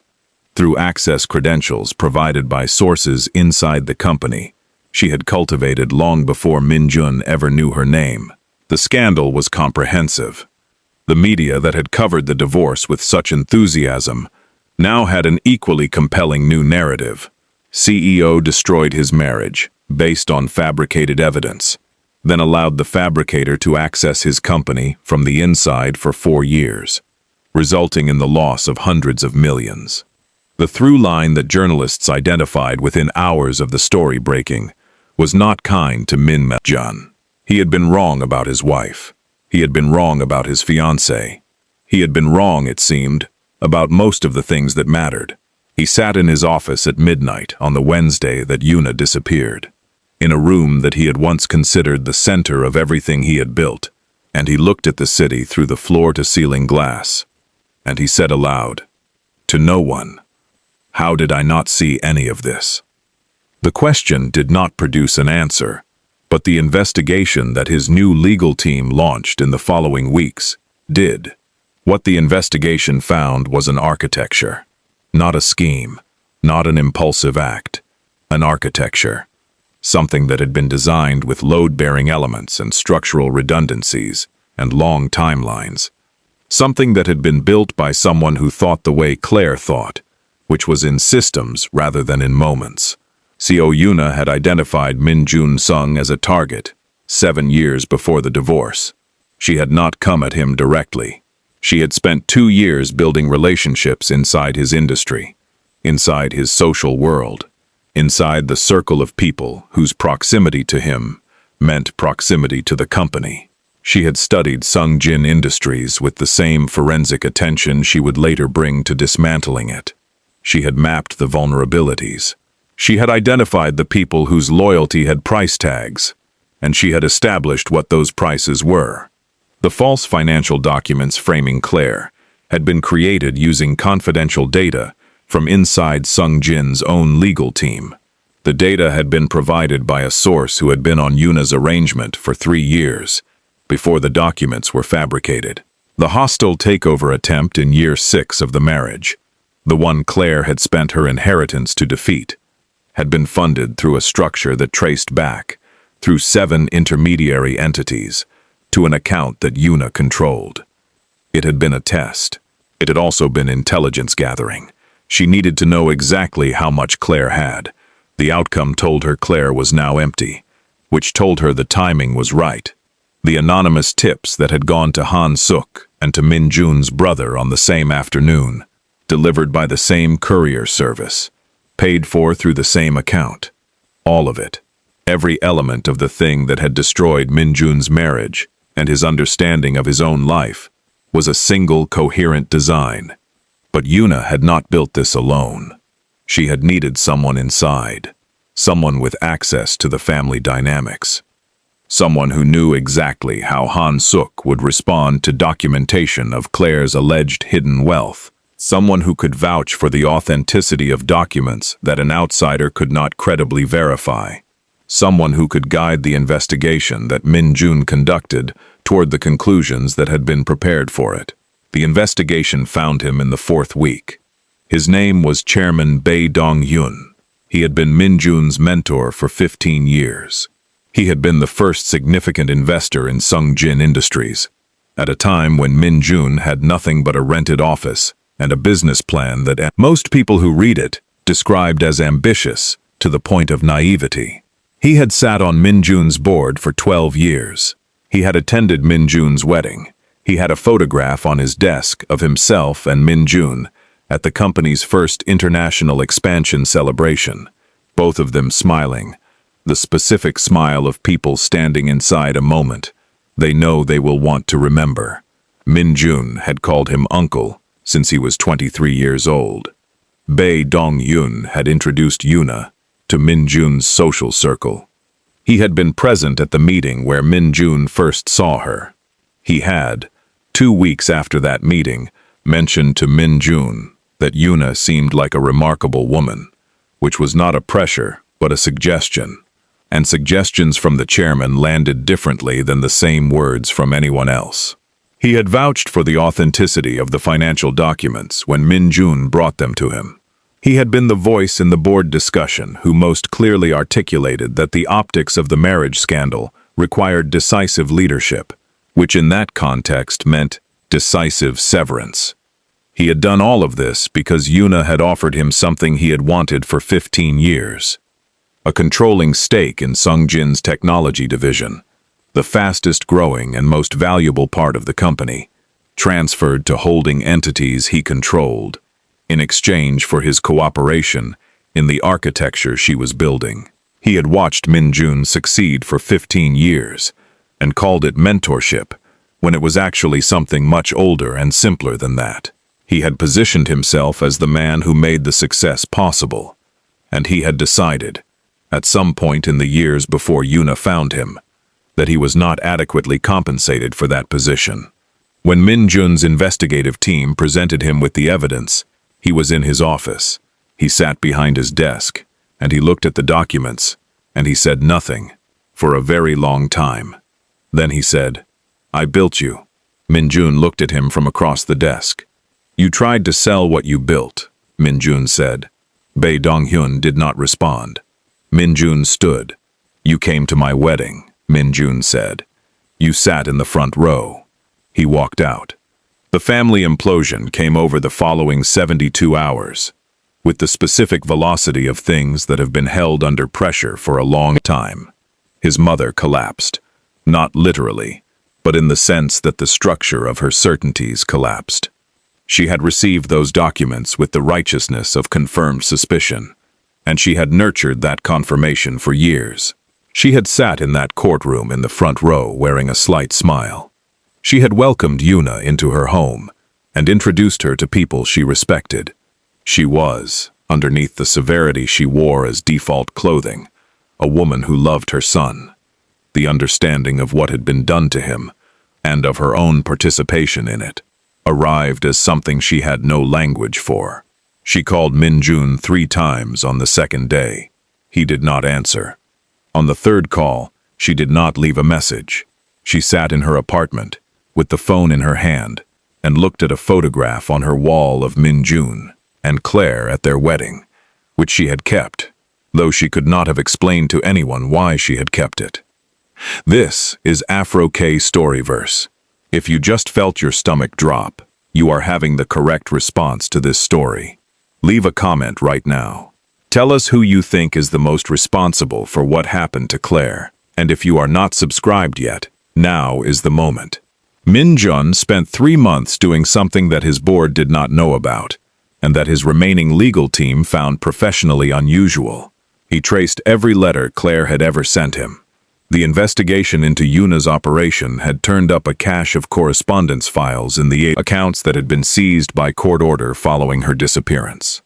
through access credentials provided by sources inside the company she had cultivated long before Min-Jun ever knew her name. The scandal was comprehensive. The media that had covered the divorce with such enthusiasm now had an equally compelling new narrative. CEO destroyed his marriage, based on fabricated evidence, then allowed the fabricator to access his company from the inside for 4 years, resulting in the loss of hundreds of millions. The through line that journalists identified within hours of the story breaking was not kind to Min-Jun. He had been wrong about his wife. He had been wrong about his fiancée. He had been wrong, it seemed, about most of the things that mattered. He sat in his office at midnight on the Wednesday that Yuna disappeared, in a room that he had once considered the center of everything he had built, and he looked at the city through the floor-to-ceiling glass, and he said aloud, To no one. How did I not see any of this? The question did not produce an answer, but the investigation that his new legal team launched in the following weeks did. What the investigation found was an architecture, not a scheme, not an impulsive act, an architecture. Something that had been designed with load-bearing elements and structural redundancies and long timelines. Something that had been built by someone who thought the way Claire thought, which was in systems rather than in moments. CEO Yuna had identified Min-Jun Sung as a target 7 years before the divorce. She had not come at him directly. She had spent 2 years building relationships inside his industry, inside his social world, inside the circle of people whose proximity to him meant proximity to the company. She had studied Sungjin Industries with the same forensic attention she would later bring to dismantling it. She had mapped the vulnerabilities. She had identified the people whose loyalty had price tags, and she had established what those prices were. The false financial documents framing Claire had been created using confidential data from inside Sungjin's own legal team. The data had been provided by a source who had been on Yuna's arrangement for 3 years, before the documents were fabricated. The hostile takeover attempt in year 6 of the marriage, the one Claire had spent her inheritance to defeat, had been funded through a structure that traced back, through 7 intermediary entities, to an account that Yuna controlled. It had been a test. It had also been intelligence gathering. She needed to know exactly how much Claire had. The outcome told her Claire was now empty, which told her the timing was right. The anonymous tips that had gone to Han Suk and to Min-Jun's brother on the same afternoon, delivered by the same courier service, paid for through the same account. All of it, every element of the thing that had destroyed Min-Jun's marriage and his understanding of his own life, was a single coherent design. But Yuna had not built this alone. She had needed someone inside, someone with access to the family dynamics, someone who knew exactly how Han Suk would respond to documentation of Claire's alleged hidden wealth, someone who could vouch for the authenticity of documents that an outsider could not credibly verify, someone who could guide the investigation that Min-Jun conducted toward the conclusions that had been prepared for it. The investigation found him in the 4th week. His name was Chairman Bae Dong-hyun. He had been Min-Jun's mentor for 15 years. He had been the first significant investor in Sungjin Industries, at a time when Min-Jun had nothing but a rented office and a business plan that most people who read it described as ambitious to the point of naivety. He had sat on Min-Jun's board for 12 years. He had attended Min-Jun's wedding. He had a photograph on his desk of himself and Min-Jun at the company's first international expansion celebration, both of them smiling, the specific smile of people standing inside a moment they know they will want to remember. Min-Jun had called him uncle since he was 23 years old. Bae Dong-hyun had introduced Yuna to Min-Jun's social circle. He had been present at the meeting where Min-Jun first saw her. He had, 2 weeks after that meeting, mentioned to Min-Jun that Yuna seemed like a remarkable woman, which was not a pressure, but a suggestion. And suggestions from the chairman landed differently than the same words from anyone else. He had vouched for the authenticity of the financial documents when Min-Jun brought them to him. He had been the voice in the board discussion who most clearly articulated that the optics of the marriage scandal required decisive leadership, which in that context meant decisive severance. He had done all of this because Yuna had offered him something he had wanted for 15 years. A controlling stake in Sungjin's technology division, the fastest growing and most valuable part of the company, transferred to holding entities he controlled, in exchange for his cooperation in the architecture she was building. He had watched Min-Jun succeed for 15 years and called it mentorship, when it was actually something much older and simpler than that. He had positioned himself as the man who made the success possible, and he had decided, at some point in the years before Yuna found him, that he was not adequately compensated for that position. When Min-Jun's investigative team presented him with the evidence, He was in his office. He sat behind his desk, and he looked at the documents, and he said nothing, for a very long time. Then he said, "I built you." Min-Jun looked at him from across the desk. "You tried to sell what you built," Min-Jun said. Bae Dong-hyun did not respond. Min-Jun stood. "You came to my wedding," Min-Jun said. "You sat in the front row." He walked out. The family implosion came over the following 72 hours, with the specific velocity of things that have been held under pressure for a long time. His mother collapsed, not literally, but in the sense that the structure of her certainties collapsed. She had received those documents with the righteousness of confirmed suspicion, and she had nurtured that confirmation for years. She had sat in that courtroom in the front row wearing a slight smile. She had welcomed Yuna into her home and introduced her to people she respected. She was, underneath the severity she wore as default clothing, a woman who loved her son. The understanding of what had been done to him, and of her own participation in it, arrived as something she had no language for. She called Min-Jun 3 times on the second day. He did not answer. On the third call, she did not leave a message. She sat in her apartment, with the phone in her hand, and looked at a photograph on her wall of Min-Jun and Claire at their wedding, which she had kept, though she could not have explained to anyone why she had kept it. This is Afro K Storyverse. If you just felt your stomach drop, you are having the correct response to this story. Leave a comment right now. Tell us who you think is the most responsible for what happened to Claire, and if you are not subscribed yet, now is the moment. Min-Jun spent 3 months doing something that his board did not know about, and that his remaining legal team found professionally unusual. He traced every letter Claire had ever sent him. The investigation into Yuna's operation had turned up a cache of correspondence files in the accounts that had been seized by court order following her disappearance.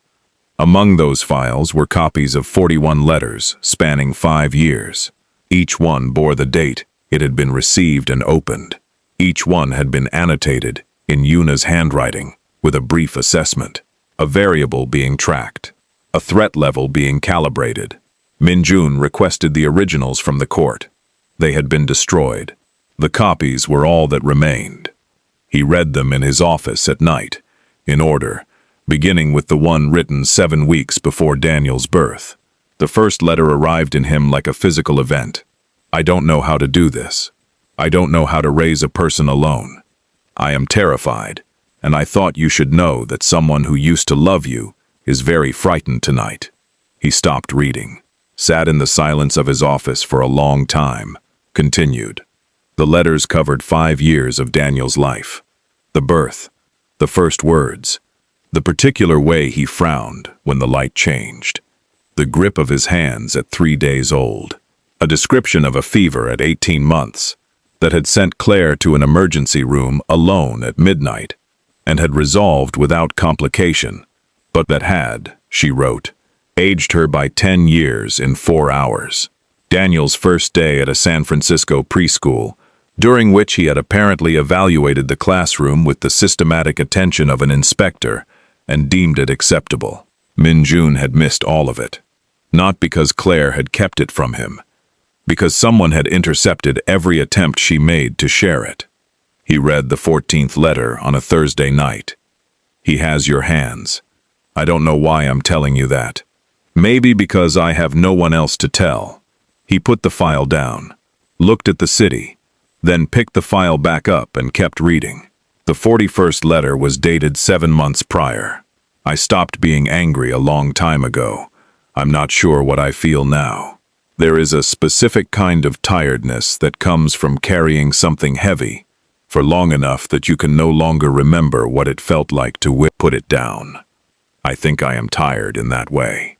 Among those files were copies of 41 letters spanning 5 years. Each one bore the date it had been received and opened. Each one had been annotated in Yuna's handwriting with a brief assessment, a variable being tracked, a threat level being calibrated. Min-Jun requested the originals from the court. They had been destroyed. The copies were all that remained. He read them in his office at night, in order, beginning with the one written 7 weeks before Daniel's birth. The first letter arrived in him like a physical event. "I don't know how to do this. I don't know how to raise a person alone. I am terrified, and I thought you should know that someone who used to love you is very frightened tonight." He stopped reading, sat in the silence of his office for a long time, continued. The letters covered 5 years of Daniel's life. The birth, the first words, the particular way he frowned when the light changed, the grip of his hands at 3 days old, a description of a fever at 18 months that had sent Claire to an emergency room alone at midnight and had resolved without complication, but that had, she wrote, aged her by 10 years in 4 hours. Daniel's first day at a San Francisco preschool, during which he had apparently evaluated the classroom with the systematic attention of an inspector and deemed it acceptable. Min-Jun had missed all of it, not because Claire had kept it from him, because someone had intercepted every attempt she made to share it. He read the 14th letter on a Thursday night. "He has your hands. I don't know why I'm telling you that. Maybe because I have no one else to tell." He put the file down, looked at the city, then picked the file back up and kept reading. The 41st letter was dated 7 months prior. "I stopped being angry a long time ago. I'm not sure what I feel now. There is a specific kind of tiredness that comes from carrying something heavy for long enough that you can no longer remember what it felt like to put it down. I think I am tired in that way."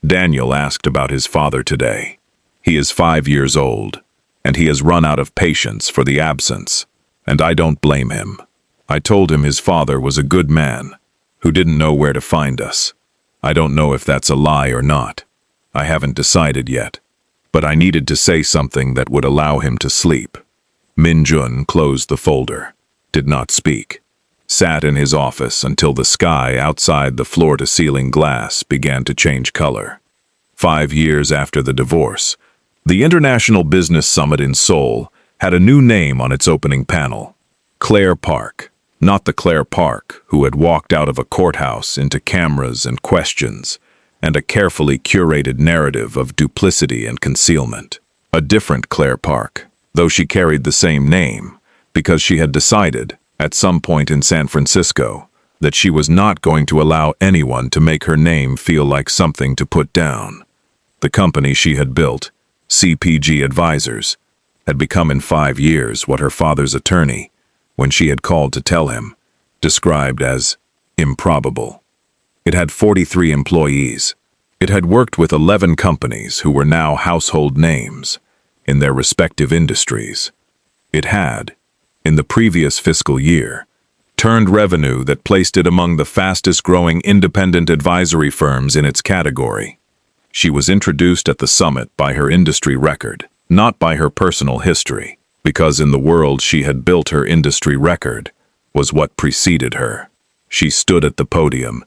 Daniel asked about his father today. He is 5 years old, and he has run out of patience for the absence, and I don't blame him. I told him his father was a good man, who didn't know where to find us. I don't know if that's a lie or not. I haven't decided yet, but I needed to say something that would allow him to sleep. Min-Jun closed the folder, did not speak. sat in his office until the sky outside the floor-to-ceiling glass began to change color. 5 years after the divorce, the International Business Summit in Seoul had a new name on its opening panel: Claire Park. Not the Claire Park who had walked out of a courthouse into cameras and questions and a carefully curated narrative of duplicity and concealment. A different Claire Park, though she carried the same name, because she had decided, at some point in San Francisco, that she was not going to allow anyone to make her name feel like something to put down. The company she had built, CPG Advisors, had become in 5 years what her father's attorney, when she had called to tell him, described as improbable. It had 43 employees. It had worked with 11 companies who were now household names in their respective industries. It had, in the previous fiscal year, turned revenue that placed it among the fastest-growing independent advisory firms in its category. She was introduced at the summit by her industry record, not by her personal history, because in the world she had built her industry record was what preceded her. She stood at the podium,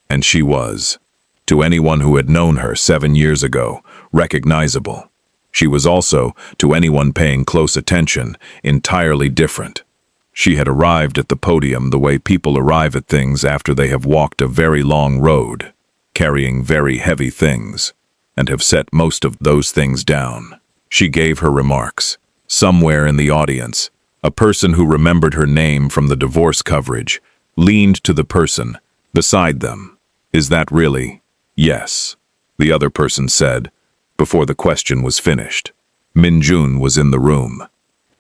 and she was, to anyone who had known her 7 years ago, recognizable. She was also, to anyone paying close attention, entirely different. She had arrived at the podium the way people arrive at things after they have walked a very long road, carrying very heavy things, and have set most of those things down. She gave her remarks. Somewhere in the audience, a person who remembered her name from the divorce coverage leaned to the person beside them. "Is that really?" "Yes," the other person said, before the question was finished. Min-Jun was in the room.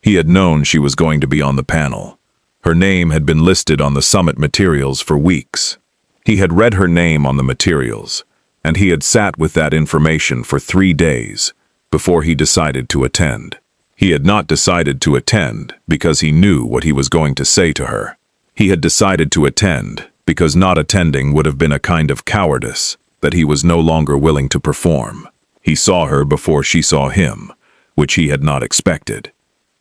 He had known she was going to be on the panel. Her name had been listed on the summit materials for weeks. He had read her name on the materials, and he had sat with that information for 3 days before he decided to attend. He had not decided to attend because he knew what he was going to say to her. He had decided to attend because not attending would have been a kind of cowardice that he was no longer willing to perform. He saw her before she saw him, which he had not expected.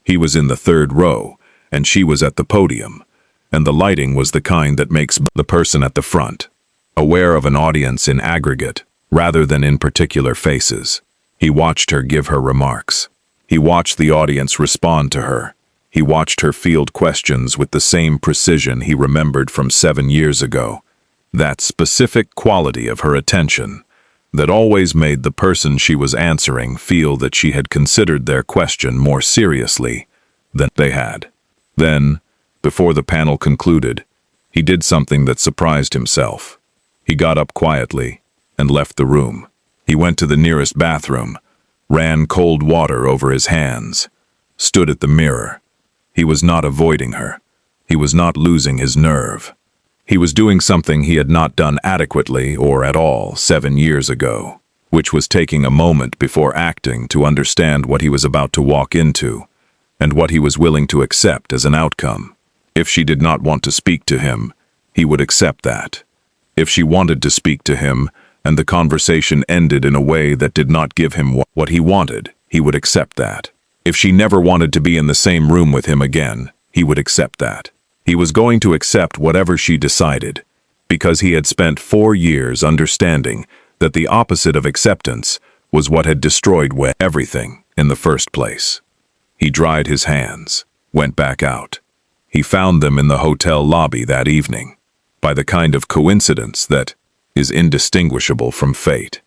He was in the 3rd row, and she was at the podium, and the lighting was the kind that makes the person at the front aware of an audience in aggregate rather than in particular faces. He watched her give her remarks. He watched the audience respond to her. He watched her field questions with the same precision he remembered from 7 years ago. That specific quality of her attention that always made the person she was answering feel that she had considered their question more seriously than they had. Then, before the panel concluded, he did something that surprised himself. He got up quietly and left the room. He went to the nearest bathroom, ran cold water over his hands, stood at the mirror. He was not avoiding her. He was not losing his nerve. He was doing something he had not done adequately or at all 7 years ago, which was taking a moment before acting to understand what he was about to walk into and what he was willing to accept as an outcome. If she did not want to speak to him, he would accept that. If she wanted to speak to him, and the conversation ended in a way that did not give him what he wanted, he would accept that. If she never wanted to be in the same room with him again, he would accept that. He was going to accept whatever she decided, because he had spent 4 years understanding that the opposite of acceptance was what had destroyed everything in the first place. He dried his hands, went back out. He found them in the hotel lobby that evening, by the kind of coincidence that is indistinguishable from fate.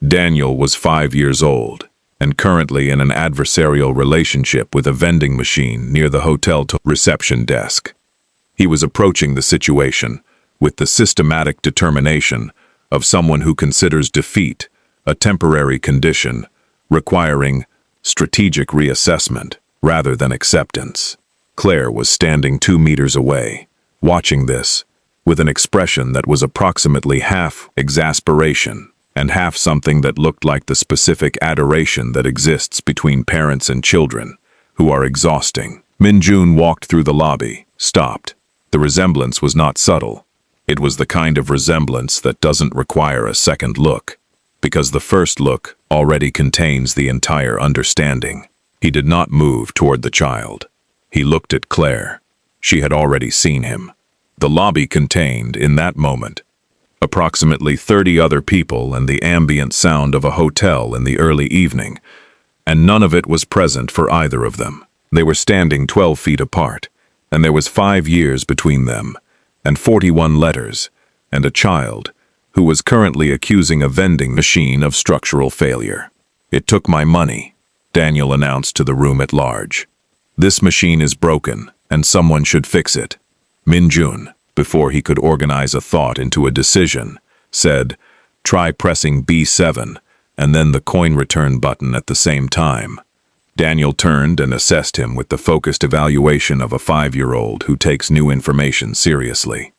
Daniel was 5 years old and currently in an adversarial relationship with a vending machine near the hotel reception desk. He was approaching the situation with the systematic determination of someone who considers defeat a temporary condition requiring strategic reassessment rather than acceptance. Claire was standing 2 meters away, watching this, with an expression that was approximately half exasperation and half something that looked like the specific adoration that exists between parents and children, who are exhausting. Min-Jun walked through the lobby, stopped. The resemblance was not subtle. It was the kind of resemblance that doesn't require a second look, because the first look already contains the entire understanding. He did not move toward the child. He looked at Claire. She had already seen him. The lobby contained, in that moment, approximately 30 other people and the ambient sound of a hotel in the early evening, and none of it was present for either of them. They were standing 12 feet apart, and there was 5 years between them, and 41 letters, and a child who was currently accusing a vending machine of structural failure. "It took my money," Daniel announced to the room at large. "This machine is broken, and someone should fix it." Min-Jun, before he could organize a thought into a decision, said, "Try pressing B7, and then the coin return button at the same time." Daniel turned and assessed him with the focused evaluation of a 5-year-old who takes new information seriously.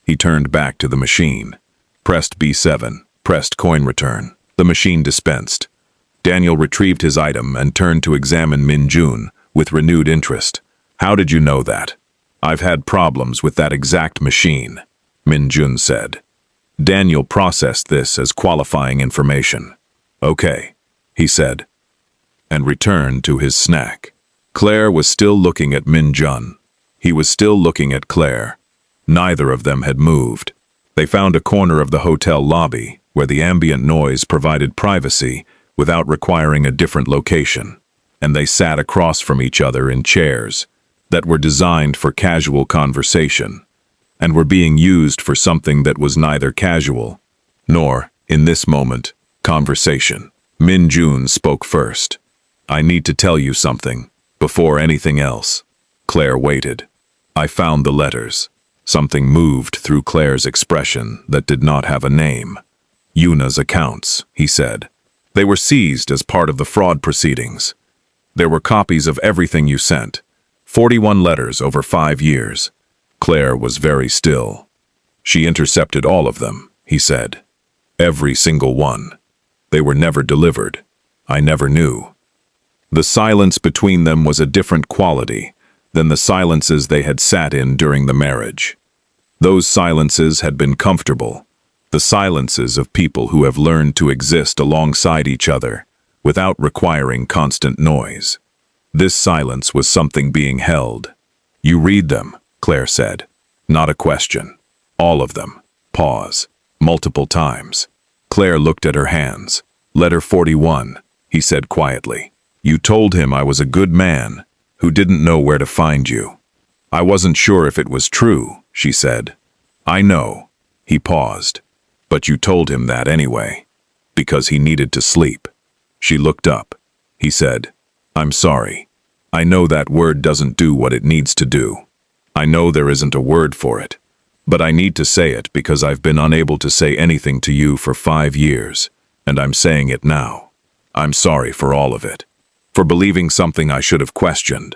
He turned back to the machine, pressed B7, pressed coin return. The machine dispensed. Daniel retrieved his item and turned to examine Min-Jun with renewed interest. "How did you know that?" "I've had problems with that exact machine," Min-Jun said. Daniel processed this as qualifying information. "Okay," he said, and returned to his snack. Claire was still looking at Min-Jun. He was still looking at Claire. Neither of them had moved. They found a corner of the hotel lobby where the ambient noise provided privacy without requiring a different location, and they sat across from each other in chairs that were designed for casual conversation, and were being used for something that was neither casual nor, in this moment, conversation. Min-Jun spoke first. "I need to tell you something, before anything else." Claire waited. "I found the letters." Something moved through Claire's expression that did not have a name. "Yuna's accounts," he said. "They were seized as part of the fraud proceedings. There were copies of everything you sent. 41 letters over 5 years. Claire was very still. "She intercepted all of them," he said. "Every single one. They were never delivered. I never knew." The silence between them was a different quality than the silences they had sat in during the marriage. Those silences had been comfortable, the silences of people who have learned to exist alongside each other without requiring constant noise. This silence was something being held. "You read them," Claire said. "Not a question. All of them." Pause. Multiple times. Claire looked at her hands. "Letter 41, he said quietly. "You told him I was a good man who didn't know where to find you." "I wasn't sure if it was true," she said. "I know." He paused. "But you told him that anyway, because he needed to sleep." She looked up. He said, "I'm sorry. I know that word doesn't do what it needs to do. I know there isn't a word for it. But I need to say it because I've been unable to say anything to you for 5 years, and I'm saying it now. I'm sorry for all of it. For believing something I should have questioned.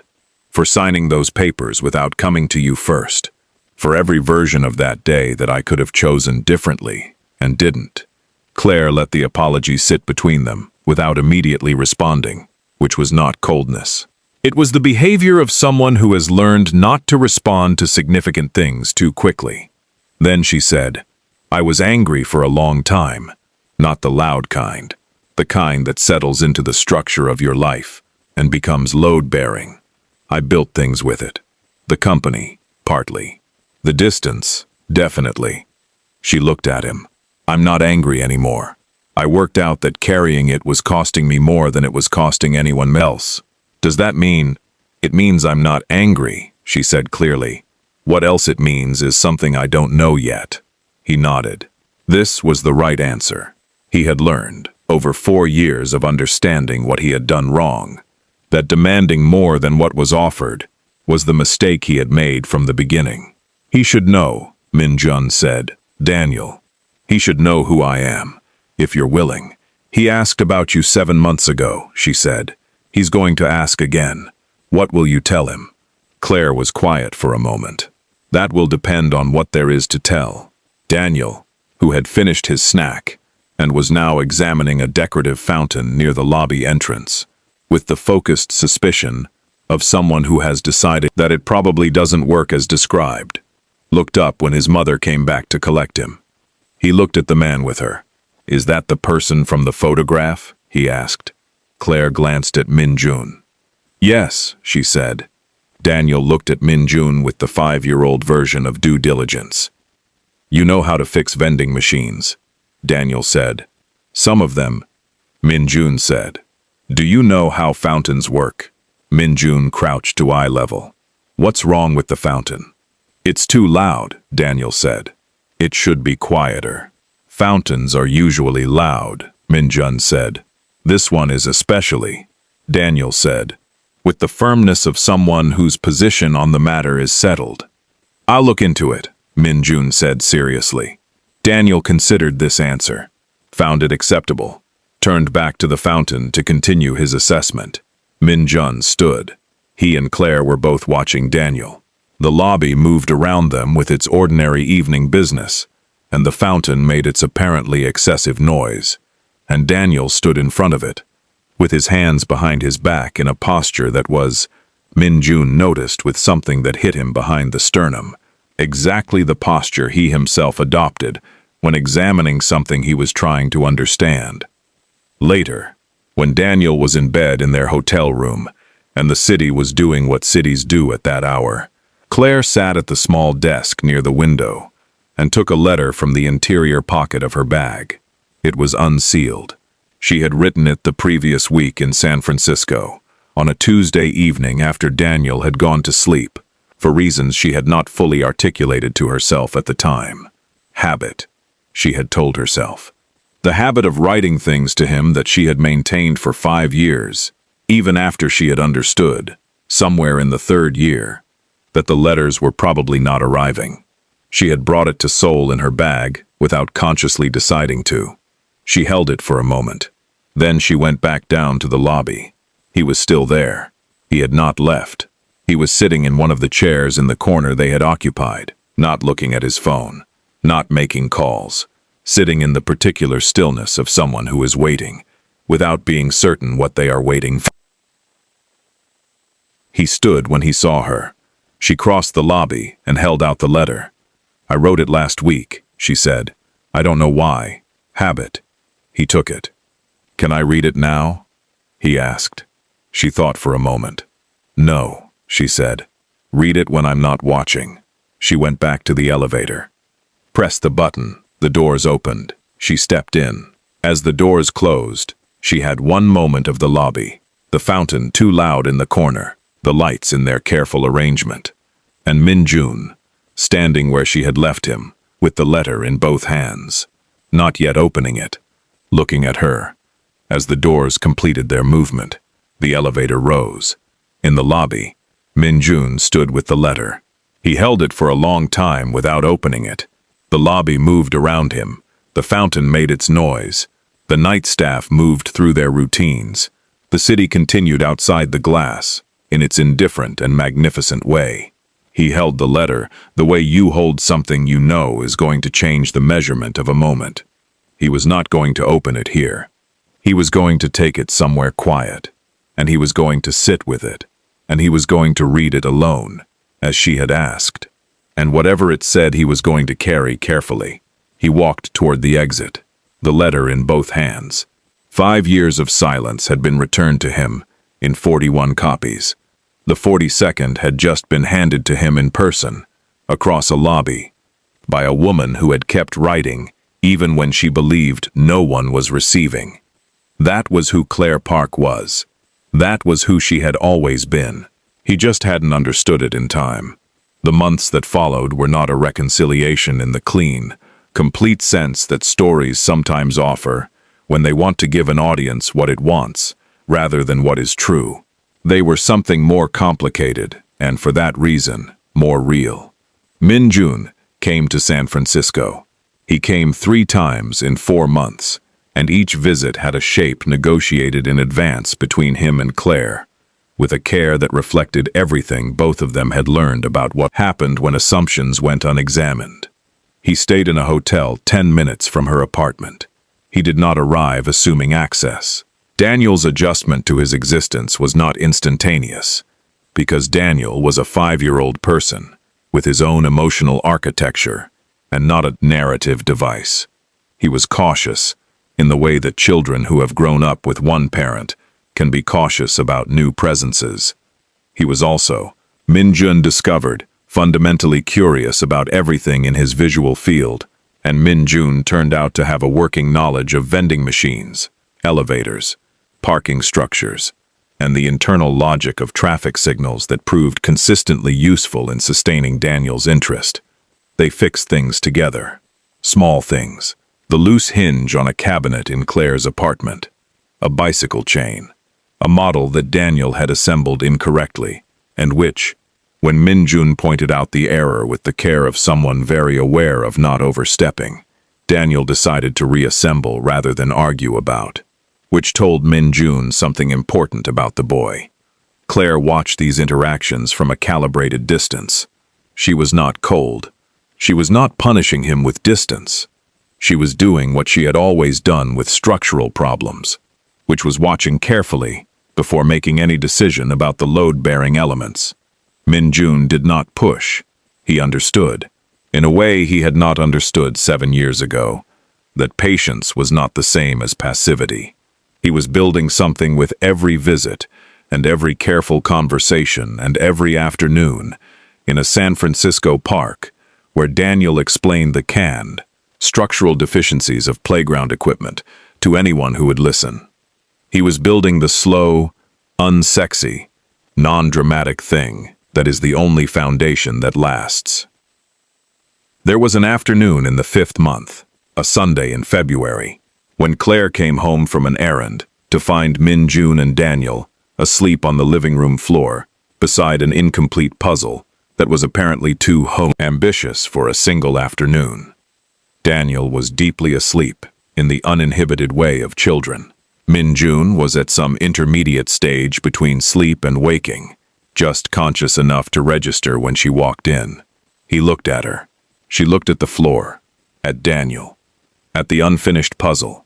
For signing those papers without coming to you first. For every version of that day that I could have chosen differently, and didn't." Claire let the apology sit between them, without immediately responding, which was not coldness. It was the behavior of someone who has learned not to respond to significant things too quickly. Then she said, "I was angry for a long time, not the loud kind, the kind that settles into the structure of your life and becomes load-bearing. I built things with it. The company, partly. The distance, definitely." She looked at him. "I'm not angry anymore. I worked out that carrying it was costing me more than it was costing anyone else. Does that mean—" "It means I'm not angry," she said clearly. "What else it means is something I don't know yet." He nodded. This was the right answer. He had learned, over 4 years of understanding what he had done wrong, that demanding more than what was offered was the mistake he had made from the beginning. "He should know," Min-Jun said. "Daniel. He should know who I am, if you're willing. He asked about you 7 months ago," she said. "He's going to ask again. What will you tell him?" Claire was quiet for a moment. "That will depend on what there is to tell." Daniel, who had finished his snack and was now examining a decorative fountain near the lobby entrance, with the focused suspicion of someone who has decided that it probably doesn't work as described, looked up when his mother came back to collect him. He looked at the man with her. "Is that the person from the photograph?" he asked. Claire glanced at Min-Jun. "Yes," she said. Daniel looked at Min-Jun with the 5-year-old version of due diligence. "You know how to fix vending machines," Daniel said. "Some of them," Min-Jun said. "Do you know how fountains work?" Min-Jun crouched to eye level. "What's wrong with the fountain?" "It's too loud," Daniel said. "It should be quieter." "Fountains are usually loud," Min-Jun said. "This one is especially," Daniel said, with the firmness of someone whose position on the matter is settled. "I'll look into it," Min-Jun said seriously. Daniel considered this answer, found it acceptable, turned back to the fountain to continue his assessment. Min-Jun stood. He and Claire were both watching Daniel. The lobby moved around them with its ordinary evening business, and the fountain made its apparently excessive noise, and Daniel stood in front of it, with his hands behind his back in a posture that was, Min-Jun noticed, with something that hit him behind the sternum, exactly the posture he himself adopted when examining something he was trying to understand. Later, when Daniel was in bed in their hotel room, and the city was doing what cities do at that hour, Claire sat at the small desk near the window and took a letter from the interior pocket of her bag. It was unsealed. She had written it the previous week in San Francisco, on a Tuesday evening after Daniel had gone to sleep, for reasons she had not fully articulated to herself at the time. Habit, she had told herself. The habit of writing things to him that she had maintained for 5 years, even after she had understood, somewhere in the 3rd year, that the letters were probably not arriving. She had brought it to Seoul in her bag without consciously deciding to. She held it for a moment. Then she went back down to the lobby. He was still there. He had not left. He was sitting in one of the chairs in the corner they had occupied, not looking at his phone, not making calls, sitting in the particular stillness of someone who is waiting, without being certain what they are waiting for. He stood when he saw her. She crossed the lobby and held out the letter. "I wrote it last week," she said. "I don't know why. Habit." He took it. "Can I read it now?" he asked. She thought for a moment. "No," she said. "Read it when I'm not watching." She went back to the elevator. Press the button. The doors opened. She stepped in. As the doors closed, she had one moment of the lobby. The fountain too loud in the corner, the lights in their careful arrangement, and Min-Jun, standing where she had left him, with the letter in both hands, not yet opening it, looking at her. As the doors completed their movement, the elevator rose. In the lobby, Min-Jun stood with the letter. He held it for a long time without opening it. The lobby moved around him. The fountain made its noise. The night staff moved through their routines. The city continued outside the glass, in its indifferent and magnificent way. He held the letter the way you hold something you know is going to change the measurement of a moment. He was not going to open it here. He was going to take it somewhere quiet, and he was going to sit with it, and he was going to read it alone, as she had asked. And whatever it said he was going to carry carefully. He walked toward the exit, the letter in both hands. 5 years of silence had been returned to him in 41 copies. The 42nd had just been handed to him in person, across a lobby, by a woman who had kept writing even when she believed no one was receiving. That was who Claire Park was. That was who she had always been. He just hadn't understood it in time. The months that followed were not a reconciliation in the clean, complete sense that stories sometimes offer when they want to give an audience what it wants, rather than what is true. They were something more complicated, and for that reason, more real. Min-Jun came to San Francisco. He came 3 times in 4 months, and each visit had a shape negotiated in advance between him and Claire, with a care that reflected everything both of them had learned about what happened when assumptions went unexamined. He stayed in a hotel 10 minutes from her apartment. He did not arrive assuming access. Daniel's adjustment to his existence was not instantaneous, because Daniel was a 5-year-old person, with his own emotional architecture, and not a narrative device. He was cautious, in the way that children who have grown up with one parent can be cautious about new presences. He was also, Min-Jun discovered, fundamentally curious about everything in his visual field, and Min-Jun turned out to have a working knowledge of vending machines, elevators, parking structures, and the internal logic of traffic signals that proved consistently useful in sustaining Daniel's interest. They fixed things together. Small things. The loose hinge on a cabinet in Claire's apartment. A bicycle chain. A model that Daniel had assembled incorrectly, and which, when Min-Jun pointed out the error with the care of someone very aware of not overstepping, Daniel decided to reassemble rather than argue about, which told Min-Jun something important about the boy. Claire watched these interactions from a calibrated distance. She was not cold. She was not punishing him with distance. She was doing what she had always done with structural problems, which was watching carefully before making any decision about the load-bearing elements. Min-Jun did not push. He understood, in a way he had not understood 7 years ago, that patience was not the same as passivity. He was building something with every visit and every careful conversation and every afternoon in a San Francisco park where Daniel explained the canned, structural deficiencies of playground equipment to anyone who would listen. He was building the slow, unsexy, non-dramatic thing that is the only foundation that lasts. There was an afternoon in the 5th month, a Sunday in February, when Claire came home from an errand to find Min-Jun and Daniel asleep on the living room floor beside an incomplete puzzle that was apparently too ambitious for a single afternoon. Daniel was deeply asleep in the uninhibited way of children. Min-Jun was at some intermediate stage between sleep and waking, just conscious enough to register when she walked in. He looked at her. She looked at the floor, at Daniel, at the unfinished puzzle,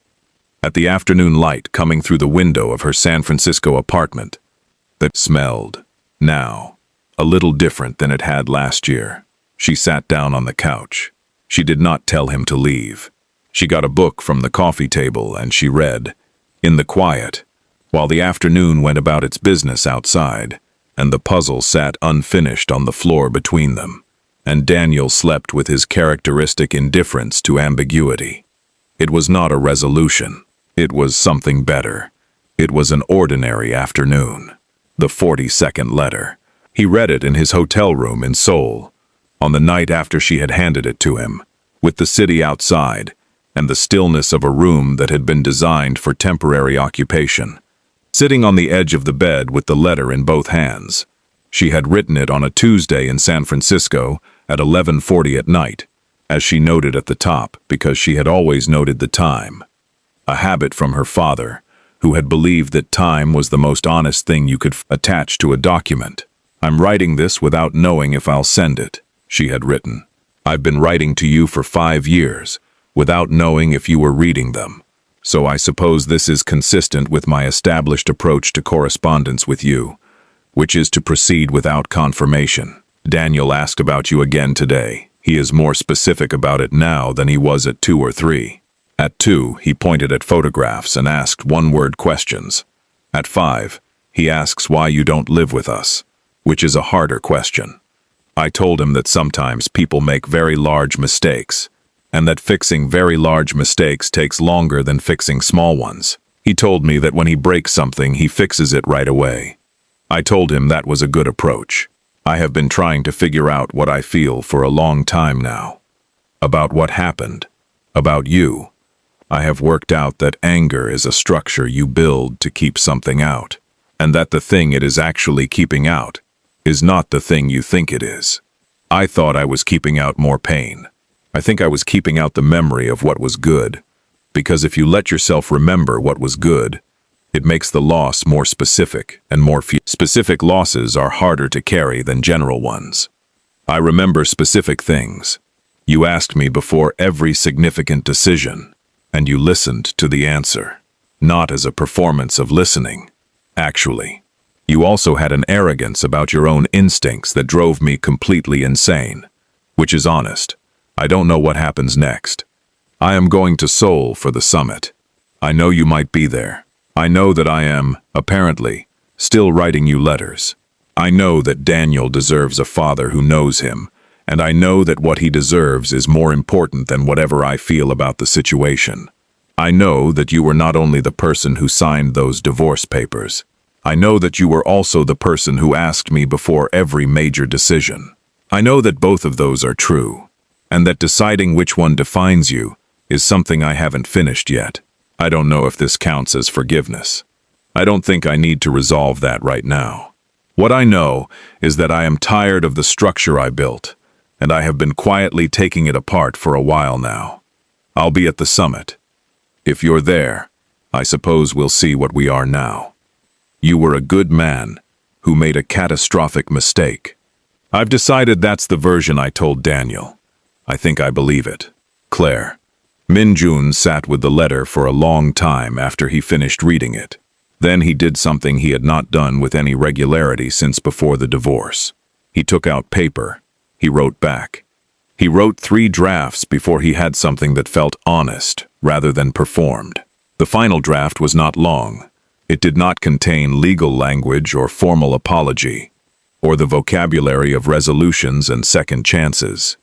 at the afternoon light coming through the window of her San Francisco apartment that smelled, now, a little different than it had last year. She sat down on the couch. She did not tell him to leave. She got a book from the coffee table and she read, in the quiet, while the afternoon went about its business outside, and the puzzle sat unfinished on the floor between them, and Daniel slept with his characteristic indifference to ambiguity. It was not a resolution. It was something better. It was an ordinary afternoon. The 42nd letter. He read it in his hotel room in Seoul, on the night after she had handed it to him, with the city outside, and the stillness of a room that had been designed for temporary occupation. Sitting on the edge of the bed with the letter in both hands. She had written it on a Tuesday in San Francisco at 11:40 at night, as she noted at the top because she had always noted the time. A habit from her father, who had believed that time was the most honest thing you could attach to a document. "I'm writing this without knowing if I'll send it," she had written. "I've been writing to you for 5 years, without knowing if you were reading them. So I suppose this is consistent with my established approach to correspondence with you, which is to proceed without confirmation. Daniel asked about you again today. He is more specific about it now than he was at 2 or 3. At 2, he pointed at photographs and asked one-word questions. At 5, he asks why you don't live with us, which is a harder question. I told him that sometimes people make very large mistakes, and that fixing very large mistakes takes longer than fixing small ones. He told me that when he breaks something, he fixes it right away. I told him that was a good approach. I have been trying to figure out what I feel for a long time now. About what happened. About you. I have worked out that anger is a structure you build to keep something out, and that the thing it is actually keeping out is not the thing you think it is. I thought I was keeping out more pain. I think I was keeping out the memory of what was good, because if you let yourself remember what was good, it makes the loss more specific, and more specific losses are harder to carry than general ones. I remember specific things. You asked me before every significant decision, and you listened to the answer, not as a performance of listening. Actually, you also had an arrogance about your own instincts that drove me completely insane, which is honest. I don't know what happens next. I am going to Seoul for the summit. I know you might be there. I know that I am, apparently, still writing you letters. I know that Daniel deserves a father who knows him, and I know that what he deserves is more important than whatever I feel about the situation. I know that you were not only the person who signed those divorce papers. I know that you were also the person who asked me before every major decision. I know that both of those are true, and that deciding which one defines you is something I haven't finished yet. I don't know if this counts as forgiveness. I don't think I need to resolve that right now. What I know is that I am tired of the structure I built, and I have been quietly taking it apart for a while now. I'll be at the summit. If you're there, I suppose we'll see what we are now. You were a good man who made a catastrophic mistake. I've decided that's the version I told Daniel. I think I believe it. Claire. Min-Jun sat with the letter for a long time after he finished reading it. Then he did something he had not done with any regularity since before the divorce. He took out paper. He wrote back. He wrote 3 drafts before he had something that felt honest rather than performed. The final draft was not long. It did not contain legal language or formal apology, or the vocabulary of resolutions and second chances.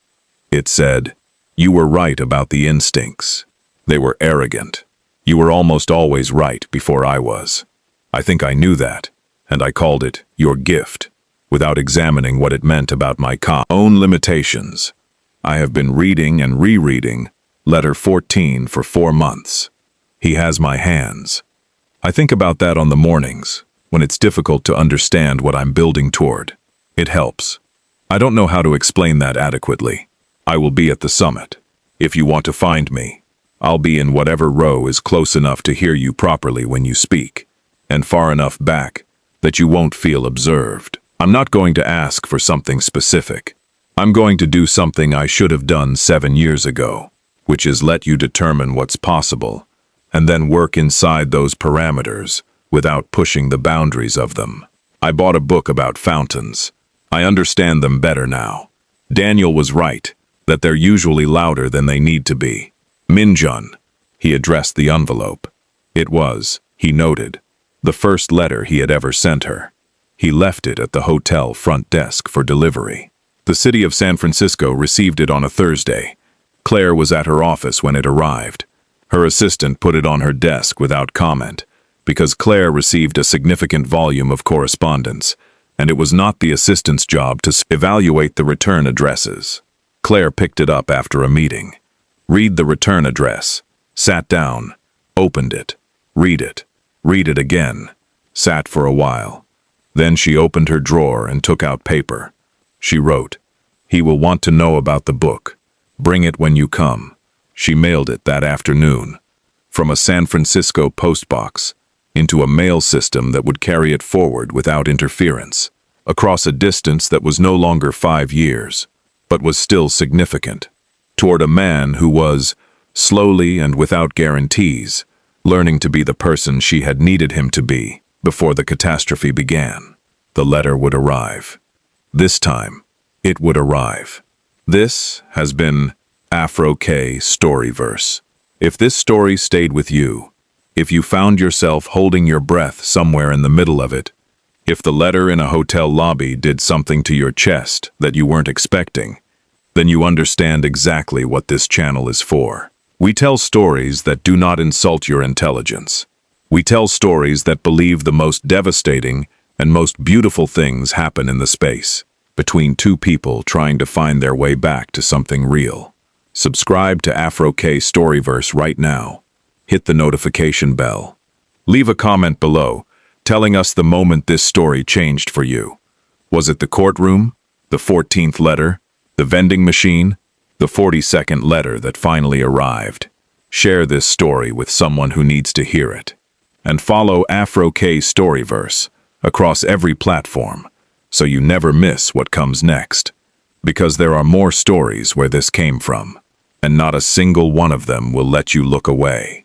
It said, "You were right about the instincts. They were arrogant. You were almost always right before I was. I think I knew that, and I called it your gift, without examining what it meant about my own limitations. I have been reading and rereading letter 14 for 4 months. He has my hands. I think about that on the mornings, when it's difficult to understand what I'm building toward. It helps. I don't know how to explain that adequately. I will be at the summit. If you want to find me, I'll be in whatever row is close enough to hear you properly when you speak, and far enough back that you won't feel observed. I'm not going to ask for something specific. I'm going to do something I should have done 7 years ago, which is let you determine what's possible, and then work inside those parameters without pushing the boundaries of them. I bought a book about fountains. I understand them better now. Daniel was right, that they're usually louder than they need to be. Min-Jun. He addressed the envelope. It was, he noted, the first letter he had ever sent her. He left it at the hotel front desk for delivery. The city of San Francisco received it on a Thursday. Claire was at her office when it arrived. Her assistant put it on her desk without comment, because Claire received a significant volume of correspondence, and it was not the assistant's job to evaluate the return addresses. Claire picked it up after a meeting. Read the return address. Sat down. Opened it. Read it again. Sat for a while. Then she opened her drawer and took out paper. She wrote, "He will want to know about the book. Bring it when you come." She mailed it that afternoon, from a San Francisco postbox, into a mail system that would carry it forward without interference, across a distance that was no longer 5 years, but was still significant, toward a man who was, slowly and without guarantees, learning to be the person she had needed him to be before the catastrophe began. The letter would arrive. This time, it would arrive. This has been Afro K Storyverse. If this story stayed with you, if you found yourself holding your breath somewhere in the middle of it, if the letter in a hotel lobby did something to your chest that you weren't expecting, then you understand exactly what this channel is for. We tell stories that do not insult your intelligence. We tell stories that believe the most devastating and most beautiful things happen in the space between 2 people trying to find their way back to something real. Subscribe to Afro K Storyverse right now. Hit the notification bell. Leave a comment below telling us the moment this story changed for you. Was it the courtroom, the 14th letter, the vending machine, the 42nd letter that finally arrived? Share this story with someone who needs to hear it. And follow Afro K Storyverse across every platform so you never miss what comes next. Because there are more stories where this came from, and not a single one of them will let you look away.